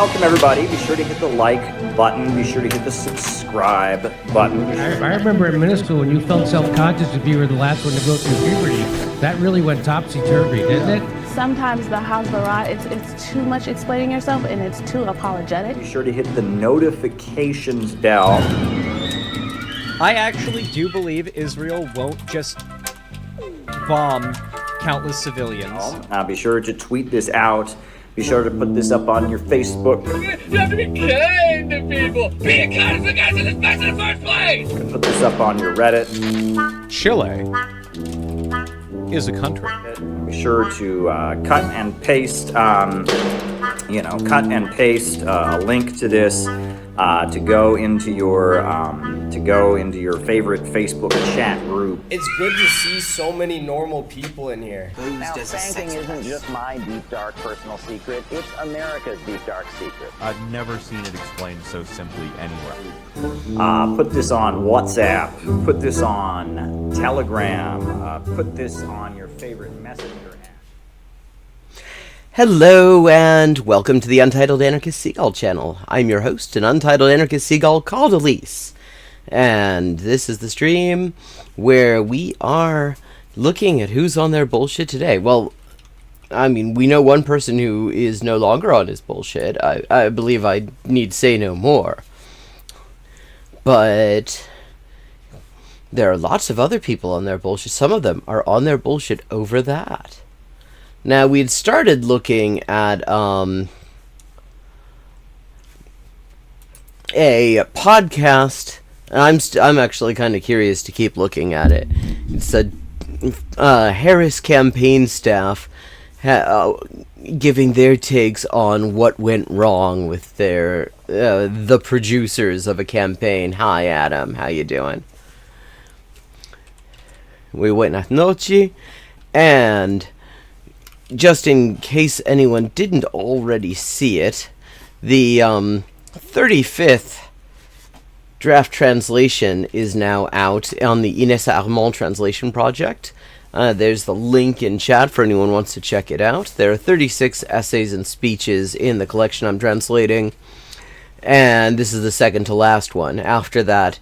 welcome everybody. Be sure to hit the like button. Be sure to hit the subscribe button. I remember in middle school when you felt self-conscious if you were the last one to go through puberty. That really went topsy-turvy, didn't it? Sometimes the Hasbara, it's too much explaining yourself and it's too apologetic. Be sure to hit the notifications bell. I actually do believe Israel won't just bomb countless civilians. Be sure to tweet this out. Be sure to put this up on your Facebook. You have to be kind to people. Being kind is the guys in this mess in the first place. Put this up on your Reddit. Chile is a country. Be sure to cut and paste, a link to this to go into your favorite Facebook chat group. It's good to see so many normal people in here. Now, spanking isn't just my deep, dark personal secret. It's America's deep, dark secret. I've never seen it explained so simply anywhere. Put this on WhatsApp. Put this on Telegram. Put this on your favorite messenger app. Hello and welcome to the Untitled Anarchist Seagull channel. I'm your host, an Untitled Anarchist Seagull called Elise. And this is the stream where we are looking at who's on their bullshit today. Well, I mean, we know one person who is no longer on his bullshit. I believe I need say no more. But there are lots of other people on their bullshit. Some of them are on their bullshit over that. Now, we'd started looking at a podcast. I'm actually kind of curious to keep looking at it. It's a Harris campaign staff giving their takes on what went wrong with the producers of a campaign. Hi, Adam. How you doing? Muy buenas noches. And just in case anyone didn't already see it, the 35th draft translation is now out on the Inessa Armand Translation Project. There's the link in chat for anyone who wants to check it out. There are 36 essays and speeches in the collection I'm translating, and this is the second to last one. After that,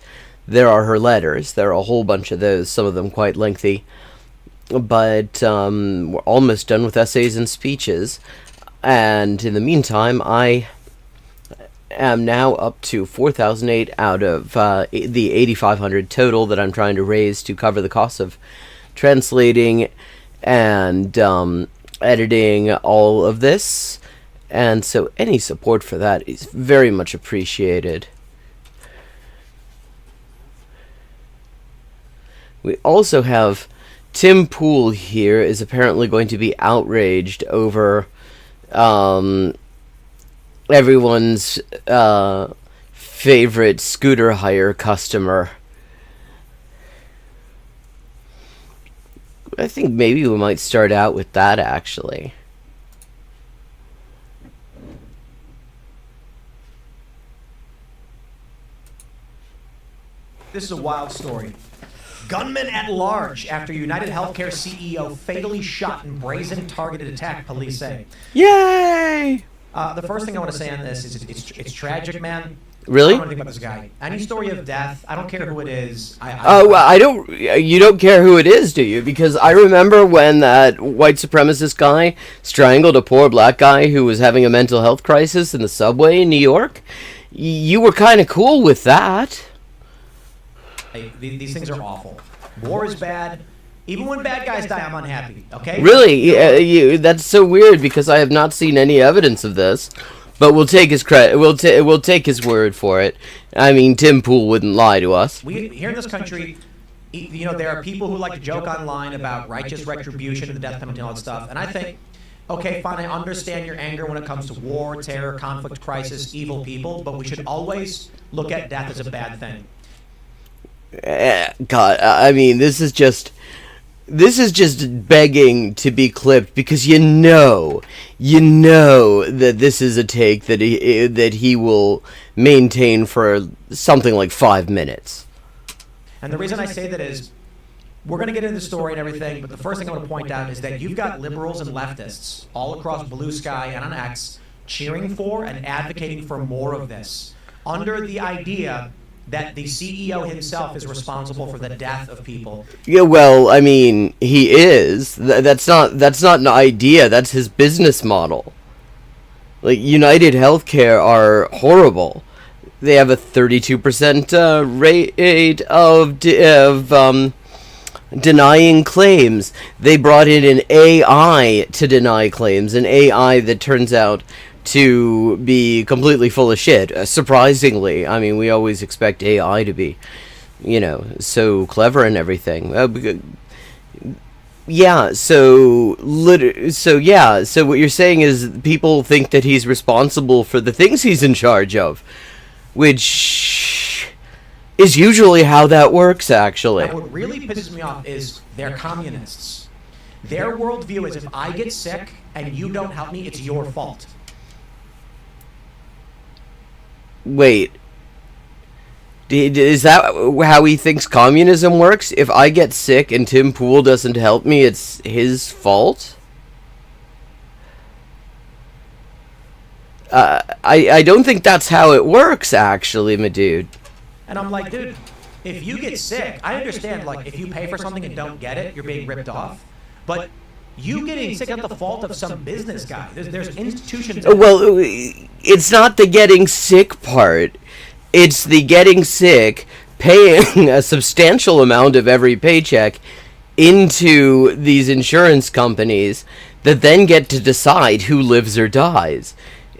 there are her letters. There are a whole bunch of those, some of them quite lengthy. But we're almost done with essays and speeches, and in the meantime, I am now up to 4,008 out of the 8,500 total that I'm trying to raise to cover the cost of translating and editing all of this, and so any support for that is very much appreciated. We also have Tim Pool here is apparently going to be outraged over everyone's favorite scooter hire customer. I think maybe we might start out with that, actually. This is a wild story. Gunman at large after United Healthcare CEO fatally shot in brazen targeted attack, police say. Yay! The first thing I want to say on this is it's tragic, man. Really? I don't know anything about this guy. Any story of death, I don't care who it is. You don't care who it is, do you? Because I remember when that white supremacist guy strangled a poor black guy who was having a mental health crisis in the subway in New York. You were kind of cool with that. These things are awful. War is bad. Even when bad guys die, I'm unhappy. Okay? Really? That's so weird because I have not seen any evidence of this. But we'll take his credit. We'll take his word for it. I mean, Tim Pool wouldn't lie to us. We here in this country, there are people who like to joke online about righteous retribution and the death penalty and all that stuff. And I think, okay, fine, I understand your anger when it comes to war, terror, conflict, crisis, evil people, but we should always look at death as a bad thing. God, I mean, this is just begging to be clipped because you know that this is a take that he will maintain for something like 5 minutes. And the reason I say that is, we're going to get into the story and everything, but the first thing I want to point out is that you've got liberals and leftists all across Blue Sky and on X cheering for and advocating for more of this, under the idea that the CEO himself is responsible for the death of people. Yeah, well, I mean, he is. That's not an idea. That's his business model. Like, United Healthcare are horrible. They have a 32% rate of denying claims. They brought in an AI to deny claims, an AI that turns out to be completely full of shit. Surprisingly, I mean, we always expect AI to be, so clever and everything. So what you're saying is people think that he's responsible for the things he's in charge of, which is usually how that works, actually. Now, what really pisses me off is they're communists. Their worldview is if I get sick and you don't help me, it's your fault. Wait. Is that how he thinks communism works? If I get sick and Tim Pool doesn't help me, it's his fault? I don't think that's how it works, actually, my dude. And I'm like, dude, if you get sick, I understand, like, if you pay for something and don't get it, you're being ripped off. But you getting sick is the fault of some business guy. There's institutions... Well, it's not the getting sick part. It's the getting sick, paying a substantial amount of every paycheck into these insurance companies that then get to decide who lives or dies.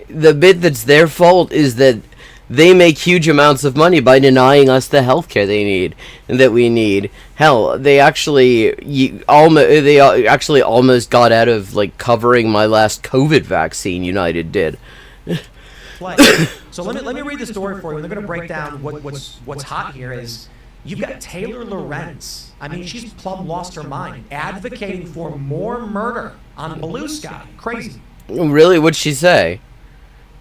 The bit that's their fault is that they make huge amounts of money by denying us the healthcare we need. Hell, they actually almost got out of like covering my last COVID vaccine. United did. So let me read the story for you. They're going to break down what's hot here. Is you've got Taylor Lorenz. I mean, she's plumb lost her mind, advocating for more murder on Blue Sky. Crazy. Really? What'd she say?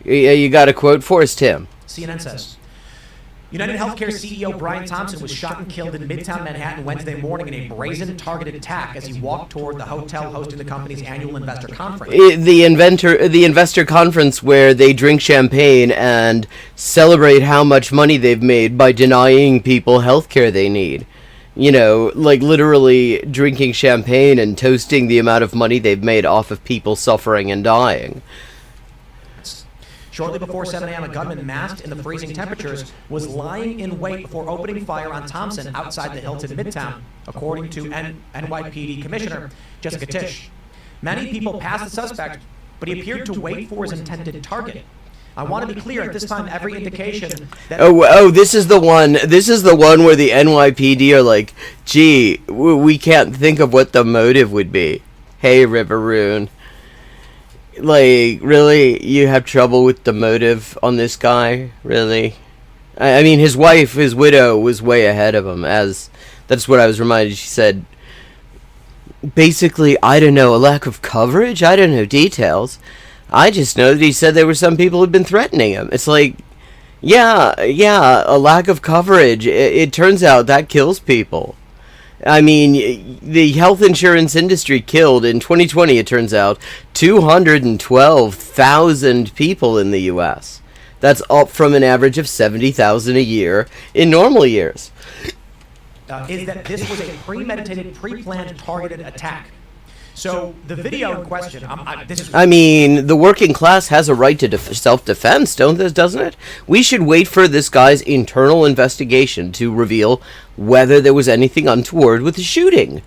You got a quote for us, Tim? CNN says, United Healthcare CEO Brian Thompson was shot and killed in Midtown Manhattan Wednesday morning in a brazen targeted attack as he walked toward the hotel hosting the company's annual investor conference. The investor conference where they drink champagne and celebrate how much money they've made by denying people healthcare they need. Like literally drinking champagne and toasting the amount of money they've made off of people suffering and dying. Shortly before 7 a.m., a gunman masked in the freezing temperatures was lying in wait before opening fire on Thompson outside the Hilton Midtown, according to NYPD Commissioner Jessica Tisch. Many people passed the suspect, but he appeared to wait for his intended target. I want to be clear, at this time, every indication that... This is the one where the NYPD are like, gee, we can't think of what the motive would be. Hey, Riveroon. Like, really? You have trouble with the motive on this guy? Really? I mean, his widow, was way ahead of him, that's what I was reminded. She said, basically, I don't know, a lack of coverage? I don't know details. I just know that he said there were some people who'd been threatening him. It's like, yeah, a lack of coverage. It turns out that kills people. I mean, the health insurance industry killed, in 2020, it turns out, 212,000 people in the U.S. That's up from an average of 70,000 a year in normal years. Is that this was a premeditated, pre-planned, targeted attack. So the video in question, I mean, the working class has a right to self-defense, doesn't it? We should wait for this guy's internal investigation to reveal whether there was anything untoward with the shooting.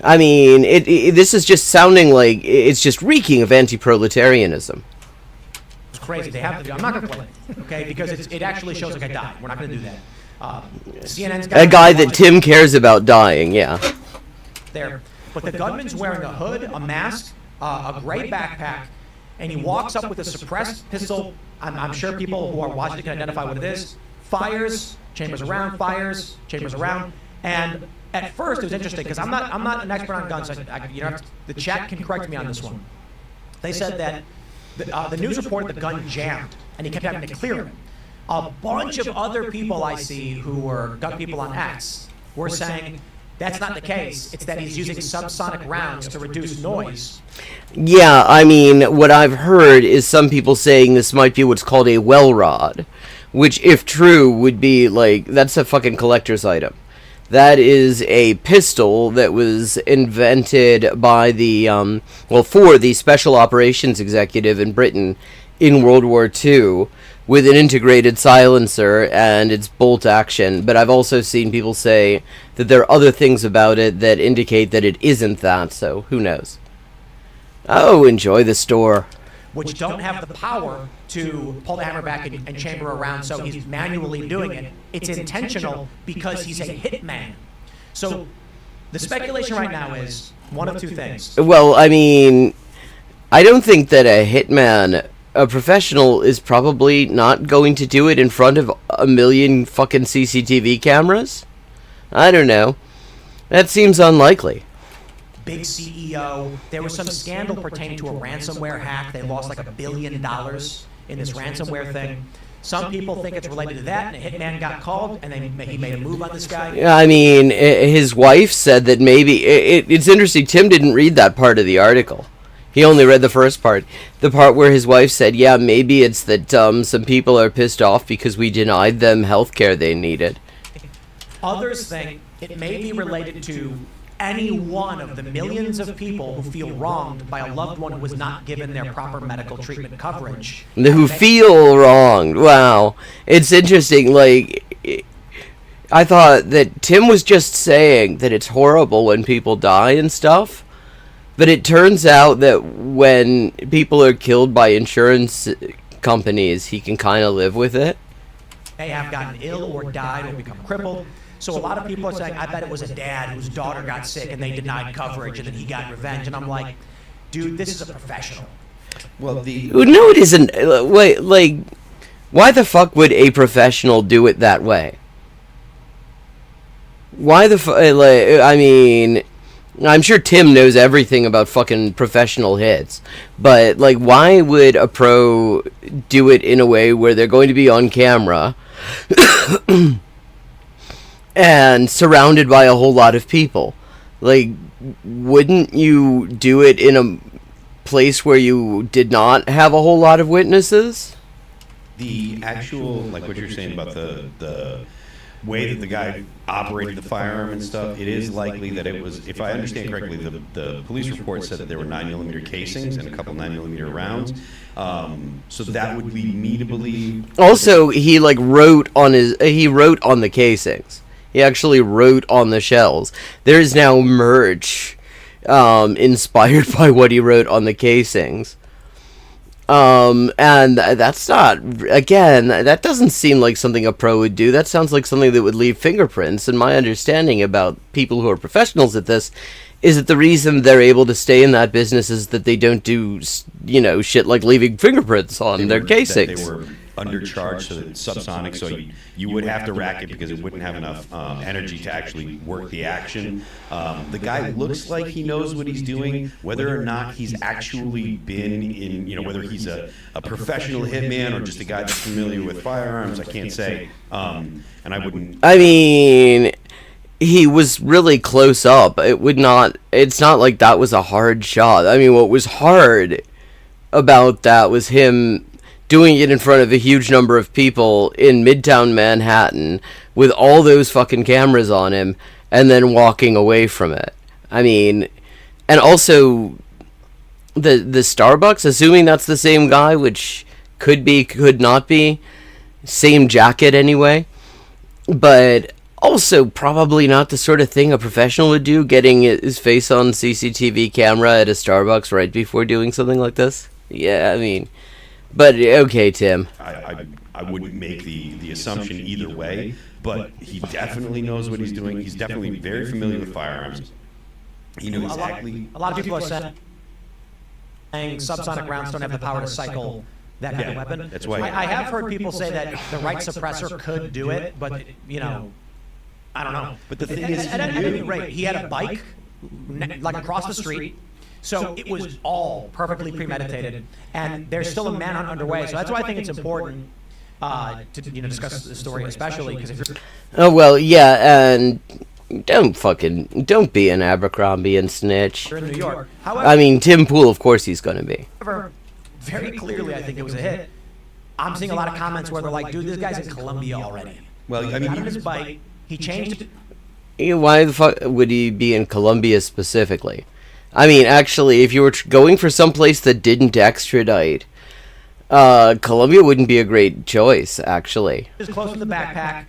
I mean, this is just sounding like it's just reeking of anti-proletarianism. It's crazy. They have to. I'm not going to play it, okay? Because it actually shows like I died. We're not going to do that. CNN's got a guy that Tim cares about dying, yeah. There. But the gunman's wearing a hood, a mask, a gray backpack, and he walks up with a suppressed pistol. I'm sure people who are watching it can identify what it is. Fires, chambers around, fires, chambers around. And at first, it was interesting because I'm not an expert on guns. So the chat can correct me on this one. They said that the news reported the gun jammed, and he kept having to clear it. A bunch of other people I see who were gun people on X were saying, That's not the case. It's that he's using subsonic rounds to reduce noise. Yeah, I mean, what I've heard is some people saying this might be what's called a well rod, which, if true, would be like, that's a fucking collector's item. That is a pistol that was invented by the, for the Special Operations Executive in Britain in World War II, with an integrated silencer and its bolt action. But I've also seen people say that there are other things about it that indicate that it isn't that, so who knows. Oh, enjoy the store. Which don't have the power to pull the hammer back and chamber around, so he's manually doing it. It's intentional because he's a hitman. So the speculation right now is one of two things. Well, I mean, I don't think that a hitman, a professional, is probably not going to do it in front of a million fucking CCTV cameras. I don't know. That seems unlikely. Big CEO. There was some scandal pertaining to a ransomware hack. They lost like $1 billion in this ransomware thing. Some people think it's related to that, and a hitman got called, and he made a move on this guy. I mean, his wife said that maybe... It's interesting, Tim didn't read that part of the article. He only read the first part. The part where his wife said, yeah, maybe it's that some people are pissed off because we denied them health care they needed. Others think it may be related to any one of the millions of people who feel wronged by a loved one who was not given their proper medical treatment coverage. Who feel wronged. Wow. It's interesting, like, I thought that Tim was just saying that it's horrible when people die and stuff, but it turns out that when people are killed by insurance companies, he can kind of live with it. They have gotten ill or died or become crippled. So a lot of people are saying, I bet it was a dad whose daughter got sick and they denied coverage and then he got revenge. And I'm like, dude, this is a professional. Well, no, it isn't. Wait, like, why the fuck would a professional do it that way? Why the fuck? Like, I mean, I'm sure Tim knows everything about fucking professional hits, but like, why would a pro do it in a way where they're going to be on camera and surrounded by a whole lot of people? Like, wouldn't you do it in a place where you did not have a whole lot of witnesses? The actual, like what you're saying about the way that the guy operated the firearm and stuff, it is likely that it was, if I understand correctly, the police report said that there were 9mm casings and a couple 9mm rounds. So that would lead me to believe. Also, he like wrote on the casings. He actually wrote on the shells. There is now merch inspired by what he wrote on the casings. And that's not, again, that doesn't seem like something a pro would do. That sounds like something that would leave fingerprints. And my understanding about people who are professionals at this is that the reason they're able to stay in that business is that they don't do, shit like leaving fingerprints on their casings. They were undercharged, so that it's subsonic, so you would have to rack it because it wouldn't have enough energy to actually work the action. The guy looks like he knows what he's doing. Whether or not he's actually been in, whether he's a professional hitman or just a guy that's familiar with firearms, I can't say. And I wouldn't. I mean, he was really close up. It's not like that was a hard shot. I mean, what was hard about that was him doing it in front of a huge number of people in Midtown Manhattan with all those fucking cameras on him and then walking away from it. I mean, and also the Starbucks, assuming that's the same guy, which could be, could not be, same jacket anyway, but also probably not the sort of thing a professional would do, getting his face on CCTV camera at a Starbucks right before doing something like this. Yeah, I mean, but okay, Tim. I wouldn't make the assumption either way, but he definitely knows what he's doing. He's definitely very familiar with firearms. He knows exactly. A lot of people are saying subsonic rounds don't have the power to cycle that kind of weapon. That's why. I have heard people say that the right suppressor could do it, but I don't know. But the thing is, at any rate, he had a bike like across the street. So it was all perfectly premeditated, and there's still a manhunt underway. So that's why I think it's important to discuss the story, especially because if you're... Oh well, yeah, and don't be an Abercrombie and snitch. You're in New York. However, I mean, Tim Pool, of course he's gonna be. very clearly, I think it was a hit. I'm seeing a lot of comments where they're like, dude, this guy's in Colombia already. Well, I He got on mean, his bike, he changed. Why the fuck would he be in Colombia specifically? I mean, actually, if you were going for some place that didn't extradite, Colombia wouldn't be a great choice, actually. He was close to the backpack,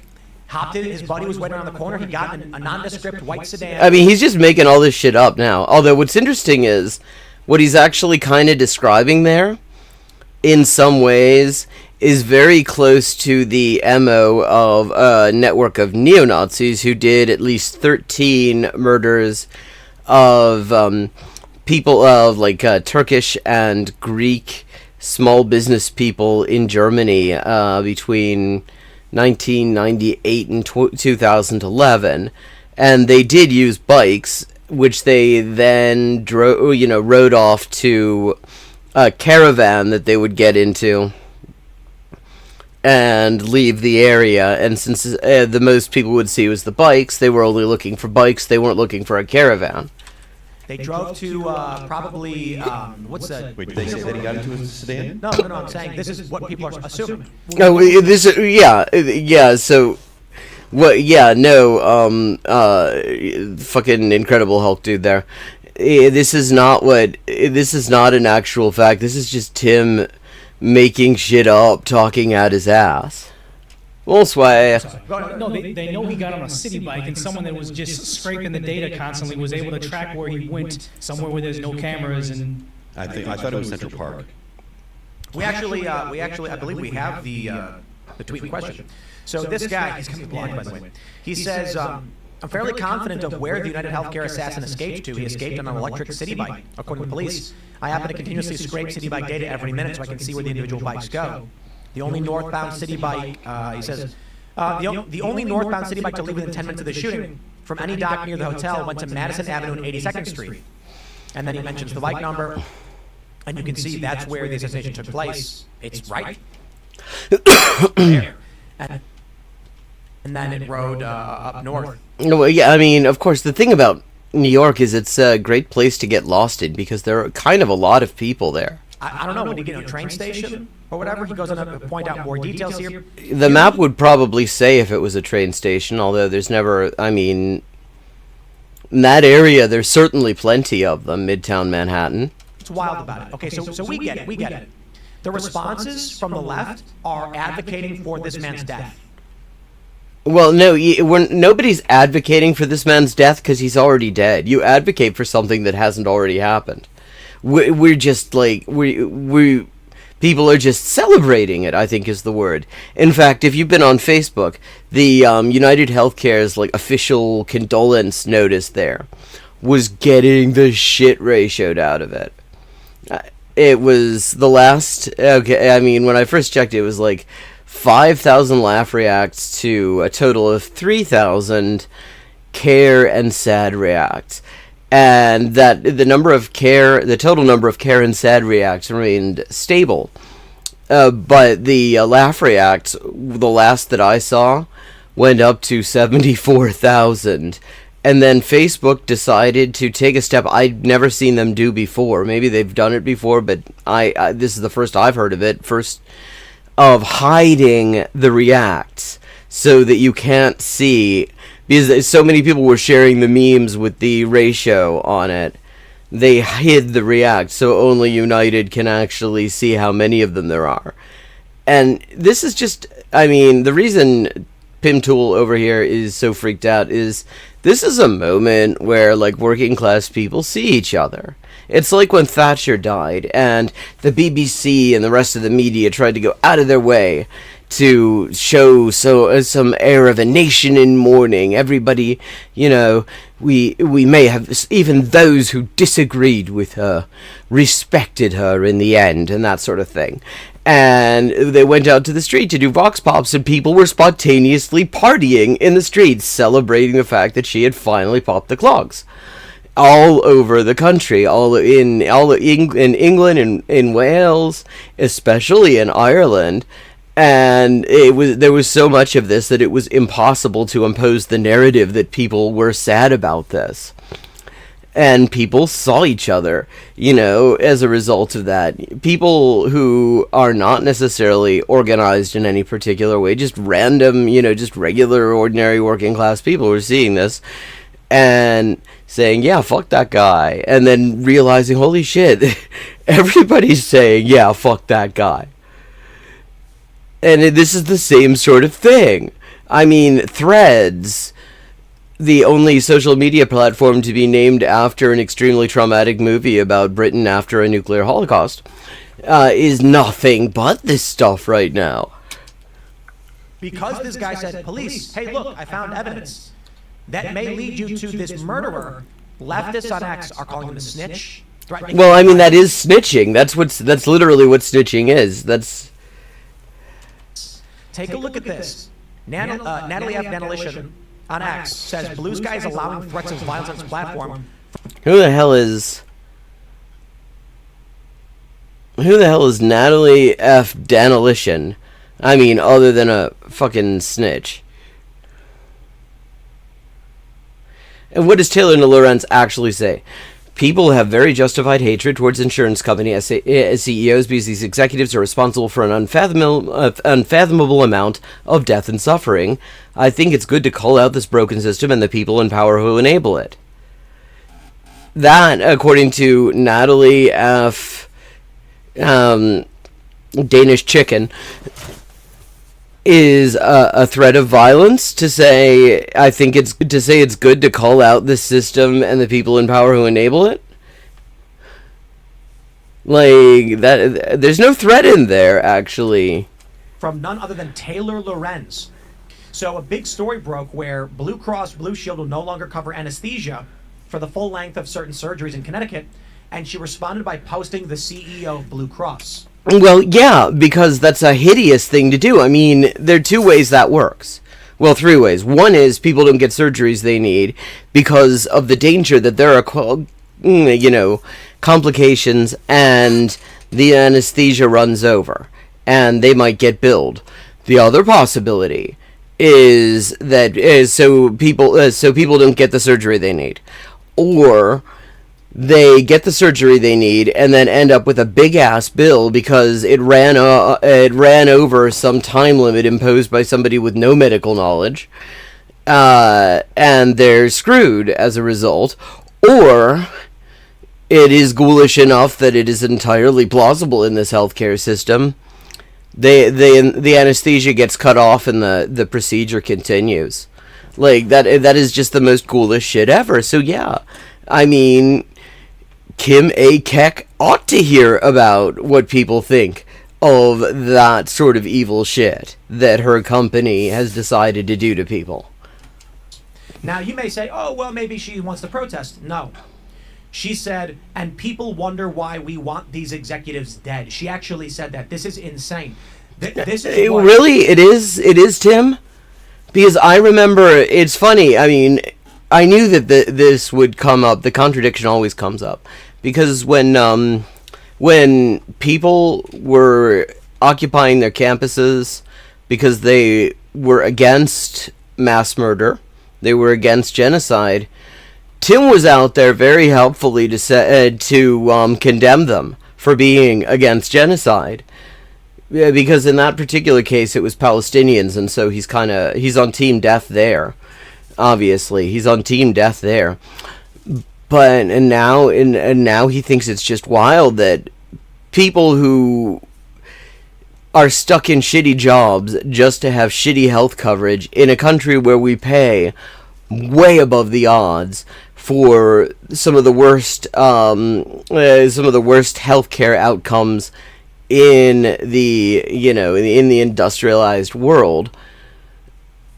hopped in, his buddy was waiting around the corner, he got in a nondescript white sedan. I mean, he's just making all this shit up now. Although, what's interesting is, what he's actually kind of describing there, in some ways, is very close to the MO of a network of neo-Nazis who did at least 13 murders of people of Turkish and Greek small business people in Germany between 1998 and 2011, and they did use bikes, which they then rode off to a caravan that they would get into and leave the area. And since the most people would see was the bikes, they were only looking for bikes. They weren't looking for a caravan. They drove to probably what's that? wait, did they say that he got into a sedan? No, I'm saying this is what people are assuming. No, this is yeah. So, what? Yeah, no. Fucking Incredible Hulk dude there. This is not an actual fact. This is just Tim making shit up, talking out his ass. Well, sway. No, they know he got on a city bike, and someone that was just scraping the data constantly was able to track where he went, somewhere where there's no cameras. And I thought it was Central Park. We actually, I believe we have the tweet in question. So this guy, he's coming blind, by the way. He says, I'm fairly confident of where the United Healthcare assassin escaped to. He escaped on an electric city bike, according to the police. I happen to continuously scrape city bike data every minute so I can see where the individual bikes go. The only northbound city bike, he says, the only northbound city bike to leave within 10 minutes of the shooting from any dock near the hotel went to Madison Avenue and 82nd Street. And then he mentions the bike number, and you can see that's where the assassination took place. It's right there. And then it rode up north. No, yeah, I mean, of course, the thing about New York is it's a great place to get lost in because there are kind of a lot of people there. I don't know, when you get to a train station or whatever, he goes on to point out more details here. The map would probably say if it was a train station, although there's never, I mean, in that area, there's certainly plenty of them, Midtown Manhattan. What's wild about it? Okay, so we get it. The responses from the left are advocating for this man's death. Well, no, nobody's advocating for this man's death because he's already dead. You advocate for something that hasn't already happened. We're just like, people are just celebrating it, I think is the word. In fact, if you've been on Facebook, the United Healthcare's official condolence notice there was getting the shit ratioed out of it. It was the last, okay, I mean, when I first checked it was 5,000 laugh reacts to a total of 3,000 care and sad reacts. And that the total number of care and sad reacts remained stable. But the laugh reacts, the last that I saw, went up to 74,000. And then Facebook decided to take a step I'd never seen them do before. Maybe they've done it before, but this is the first I've heard of it. Of hiding the reacts so that you can't see, because so many people were sharing the memes with the ratio on it. They hid the reacts so only United can actually see how many of them there are. And this is just, I mean, the reason Pim Tool over here is so freaked out is this is a moment where working class people see each other. It's like when Thatcher died and the BBC and the rest of the media tried to go out of their way to show some air of a nation in mourning. Everybody, we may have, even those who disagreed with her, respected her in the end and that sort of thing. And they went out to the street to do vox pops, and people were spontaneously partying in the streets, celebrating the fact that she had finally popped the clogs. All over the country, all in England, in Wales, especially in Ireland, And there was so much of this that it was impossible to impose the narrative that people were sad about this. And people saw each other, as a result of that. People who are not necessarily organized in any particular way, just random, just regular, ordinary working class people were seeing this and saying, yeah, fuck that guy. And then realizing, holy shit, everybody's saying, yeah, fuck that guy. And this is the same sort of thing. I mean, Threads, the only social media platform to be named after an extremely traumatic movie about Britain after a nuclear holocaust, is nothing but this stuff right now. Because this guy said, police, hey, look, I found evidence that may lead you to this murderer. Leftists on X are calling him a snitch. Well, I mean, that is snitching. That's literally what snitching is. Take a look at this. Natalie F. Nanalishan on X says Blue Sky is allowing threats of violence on its platform. Who the hell is Natalie F. Nanalishan? I mean, other than a fucking snitch. And what does Taylor Lorenz actually say? People have very justified hatred towards insurance company as CEOs because these executives are responsible for an unfathomable amount of death and suffering. I think it's good to call out this broken system and the people in power who enable it. That, according to Natalie F. Danish Chicken, is a threat of violence to say. I think it's good to call out the system and the people in power who enable it. Like that, there's no threat in there actually. From none other than Taylor Lorenz. So a big story broke where Blue Cross Blue Shield will no longer cover anesthesia for the full length of certain surgeries in Connecticut, and she responded by posting the CEO of Blue Cross. Well, yeah, because that's a hideous thing to do. I mean, there are two ways that works. Well, three ways. One is people don't get surgeries they need because of the danger that there are, complications and the anesthesia runs over and they might get billed. The other possibility is that so people don't get the surgery they need, or they get the surgery they need and then end up with a big ass bill because it ran over some time limit imposed by somebody with no medical knowledge, and they're screwed as a result. Or it is ghoulish enough that it is entirely plausible in this healthcare system. The anesthesia gets cut off and the procedure continues. Like that is just the most ghoulish shit ever. So yeah, I mean, Kim A. Keck ought to hear about what people think of that sort of evil shit that her company has decided to do to people. Now, you may say, oh, well, maybe she wants to protest. No. She said, and people wonder why we want these executives dead. She actually said that. This is insane. This is really? It is, Tim? Because I remember, it's funny, I mean, I knew that this would come up. The contradiction always comes up. Because when people were occupying their campuses because they were against mass murder, they were against genocide, Tim was out there very helpfully to condemn them for being against genocide. Because in that particular case, it was Palestinians, and so he's on team death there. Obviously, he's on team death there. But now he thinks it's just wild that people who are stuck in shitty jobs just to have shitty health coverage in a country where we pay way above the odds for some of the worst healthcare outcomes in the industrialized world,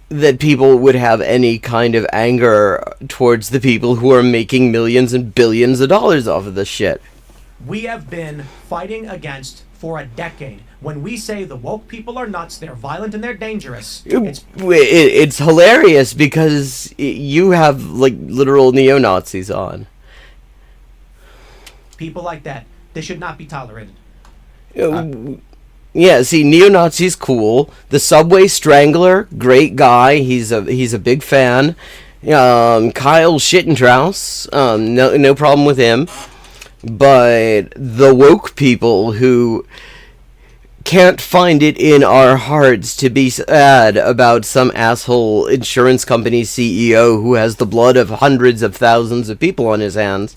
that people would have any kind of anger towards the people who are making millions and billions of dollars off of this shit. We have been fighting against for a decade. When we say the woke people are nuts, they're violent and they're dangerous. It's hilarious because you have like literal neo-Nazis on. People like that, they should not be tolerated. Yeah, see, neo-Nazi's cool. The Subway Strangler, great guy. He's a big fan. Kyle Shittentraus, no problem with him. But the woke people who can't find it in our hearts to be sad about some asshole insurance company CEO who has the blood of hundreds of thousands of people on his hands,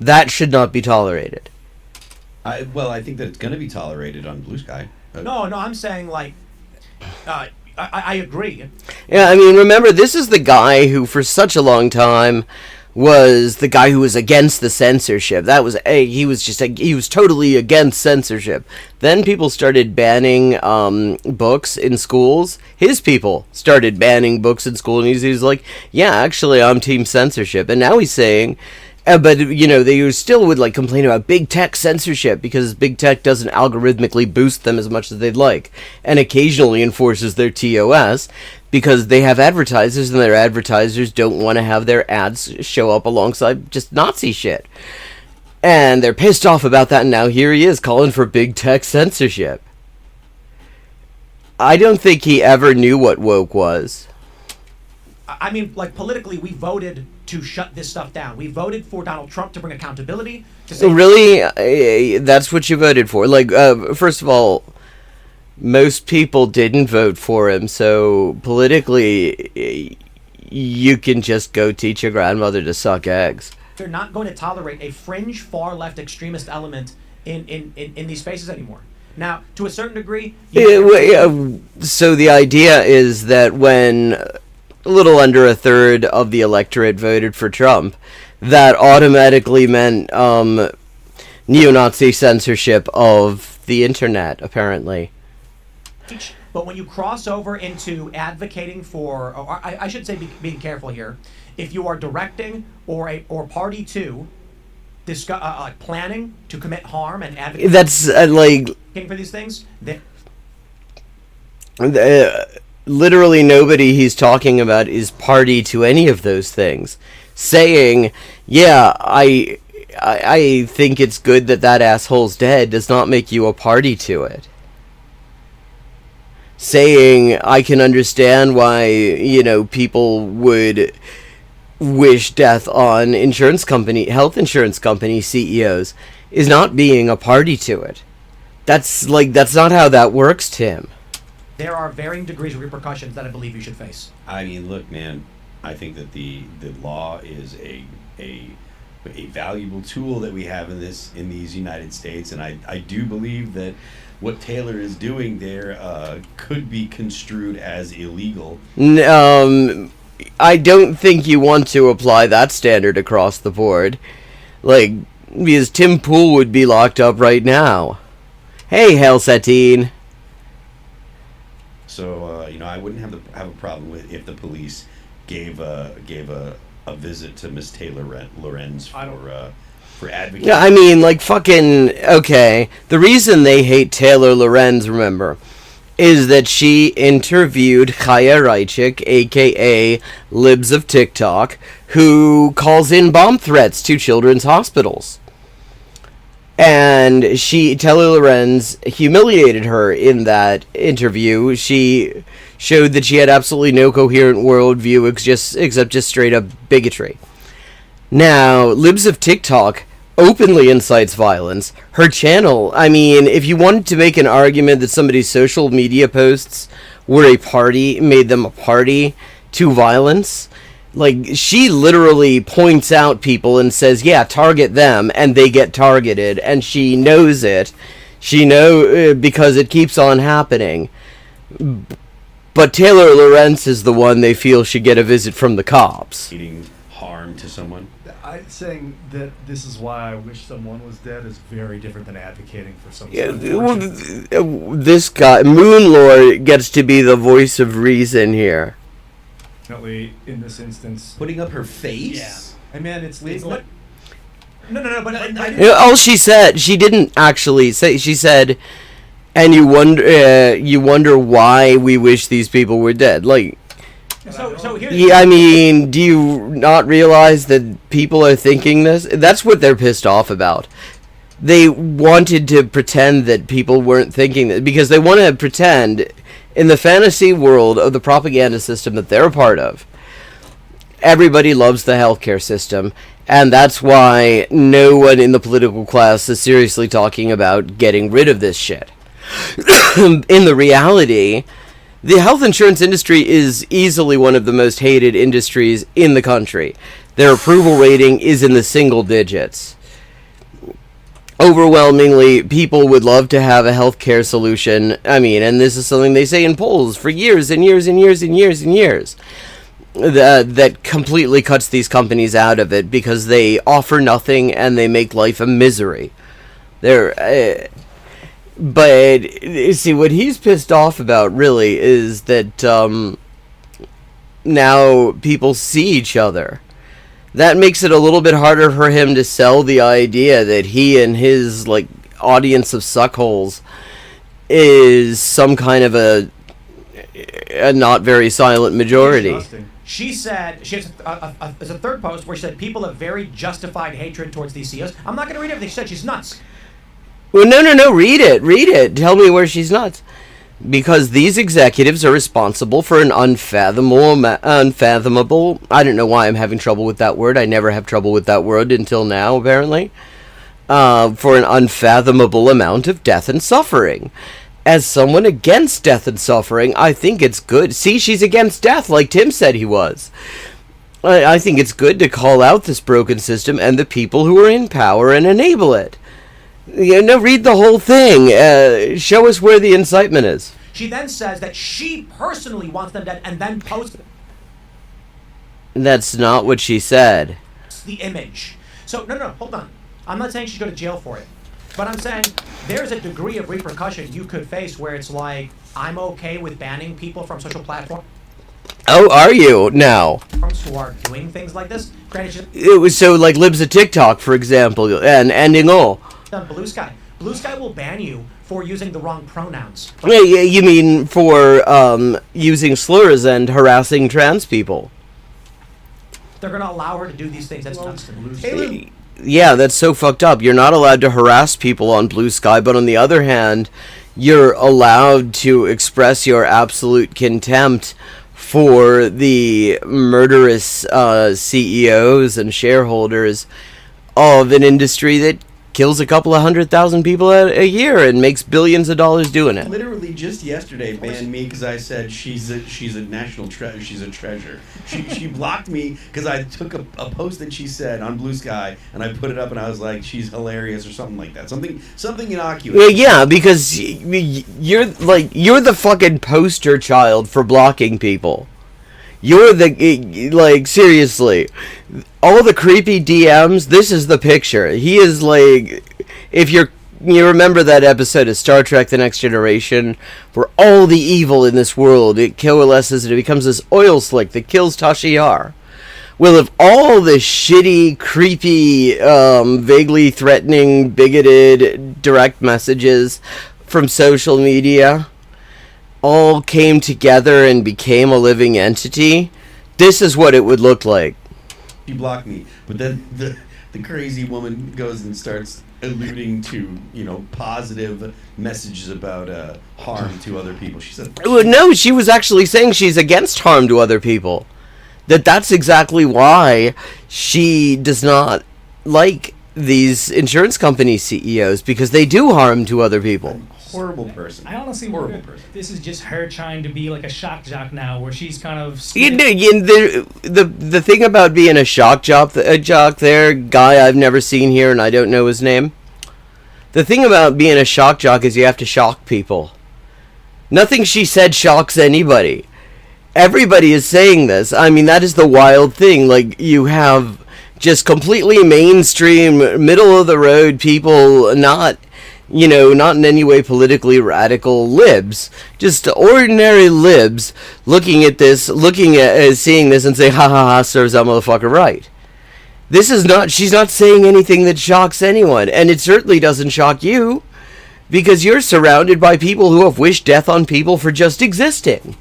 that should not be tolerated. I think that it's going to be tolerated on Blue Sky. No, I'm saying like, I agree. Yeah, I mean, remember, this is the guy who, for such a long time, was the guy who was against the censorship. He was totally against censorship. Then people started banning books in schools. His people started banning books in school, and he's like, yeah, actually, I'm team censorship. And now he's saying, but, they still would, complain about big tech censorship because big tech doesn't algorithmically boost them as much as they'd like, and occasionally enforces their TOS because they have advertisers, and their advertisers don't want to have their ads show up alongside just Nazi shit. And they're pissed off about that, and now here he is calling for big tech censorship. I don't think he ever knew what woke was. I mean, politically, we voted to shut this stuff down. We voted for Donald Trump to bring accountability. To say really? That's what you voted for? First of all, most people didn't vote for him, so politically, you can just go teach your grandmother to suck eggs. they're not going to tolerate a fringe far-left extremist element in these spaces anymore. Now, to a certain degree... So the idea is that when a little under a third of the electorate voted for Trump, that automatically meant neo-Nazi censorship of the internet, apparently. But when you cross over into advocating for, or I should say being careful here, if you are directing or party to planning to commit harm and advocating that's for these things, literally nobody he's talking about is party to any of those things. Saying, yeah, I think it's good that asshole's dead does not make you a party to it. Saying, I can understand why, people would wish death on health insurance company CEOs is not being a party to it. That's not how that works, Tim. There are varying degrees of repercussions that I believe you should face. I mean, look, man, I think that the law is a valuable tool that we have in these United States, and I do believe that what Taylor is doing there could be construed as illegal. I don't think you want to apply that standard across the board. Because Tim Pool would be locked up right now. Hey, Hail Satine. So, I wouldn't have a problem with if the police gave a visit to Miss Taylor Lorenz for advocating. Yeah, I mean, okay. The reason they hate Taylor Lorenz, remember, is that she interviewed Chaya Reichik, a.k.a. Libs of TikTok, who calls in bomb threats to children's hospitals. And Taylor Lorenz humiliated her in that interview. She showed that she had absolutely no coherent worldview except just straight up bigotry. Now, Libs of TikTok openly incites violence. Her channel, I mean, if you wanted to make an argument that somebody's social media posts made them a party to violence, she literally points out people and says, yeah, target them, and they get targeted, and she knows it. She because it keeps on happening. But Taylor Lorenz is the one they feel should get a visit from the cops. Eating harm to someone. Saying that this is why I wish someone was dead is very different than advocating for someone. Yeah, this guy, Moonlord, gets to be the voice of reason here. In this instance, putting up her face. Yeah, I mean it's legal. No, but all she said, she didn't actually say. She said, and you wonder why we wish these people were dead. So here's I mean, do you not realize that people are thinking this? That's what they're pissed off about. they wanted to pretend that people weren't thinking that, because they want to pretend in the fantasy world of the propaganda system that they're a part of. Everybody loves the healthcare system, and that's why no one in the political class is seriously talking about getting rid of this shit. In the reality, the health insurance industry is easily one of the most hated industries in the country. Their approval rating is in the single digits. Overwhelmingly, people would love to have a healthcare solution. I mean, and this is something they say in polls for years and years and years and years and years. That completely cuts these companies out of it because they offer nothing and they make life a misery. But see, what he's pissed off about really is that now people see each other. That makes it a little bit harder for him to sell the idea that he and his audience of suckholes is some kind of a not very silent majority. She said, she has a third post where she said people have very justified hatred towards these CEOs. I'm not going to read everything. She said she's nuts. Well, no, read it. Tell me where she's nuts. Because these executives are responsible for an unfathomable, I don't know why I'm having trouble with that word. I never have trouble with that word until now, apparently. For an unfathomable amount of death and suffering. As someone against death and suffering, I think it's good. See, she's against death, like Tim said he was. I think it's good to call out this broken system and the people who are in power and enable it. Read the whole thing. Show us where the incitement is. She then says that she personally wants them dead and then posts That's not what she said. the image. So, no, hold on. I'm not saying she should go to jail for it. But I'm saying there's a degree of repercussion you could face where it's like, I'm okay with banning people from social platforms. Oh, are you now? Who are doing things like this. Granted, It was so like libs of TikTok, for example, and ending all. on Blue Sky. Blue Sky will ban you for using the wrong pronouns. Yeah, you mean for using slurs and harassing trans people? They're going to allow her to do these things. That's nuts. Yeah, that's so fucked up. You're not allowed to harass people on Blue Sky, but on the other hand, you're allowed to express your absolute contempt for the murderous CEOs and shareholders of an industry that kills a couple of 100,000 people a year and makes billions of dollars doing it. Literally just yesterday banned me because I said she's a national treasure. She's a treasure. She blocked me because I took a post that she said on Blue Sky and I put it up and I was like, she's hilarious or something like that. Something innocuous. Yeah, because you're the fucking poster child for blocking people. You're seriously, all the creepy DMs, this is the picture. He is if you remember that episode of Star Trek The Next Generation, where all the evil in this world, it coalesces and it becomes this oil slick that kills Tasha Yar. Well, if all the shitty, creepy, vaguely threatening, bigoted, direct messages from social media all came together and became a living entity, this is what it would look like. She blocked me, but then the crazy woman goes and starts alluding to positive messages about harm to other people. She said, no, she was actually saying she's against harm to other people. That's exactly why she does not like these insurance company CEOs, because they do harm to other people. Horrible person. I honestly horrible person. This is just her trying to be like a shock jock now, where she's kind of. The thing about being a shock jock there, guy I've never seen here and I don't know his name. The thing about being a shock jock is you have to shock people. Nothing she said shocks anybody. Everybody is saying this. I mean, that is the wild thing. You have just completely mainstream, middle of the road people, not in any way politically radical libs, just ordinary libs looking at this, seeing this and saying, ha ha ha, serves that motherfucker right. She's not saying anything that shocks anyone, and it certainly doesn't shock you, because you're surrounded by people who have wished death on people for just existing.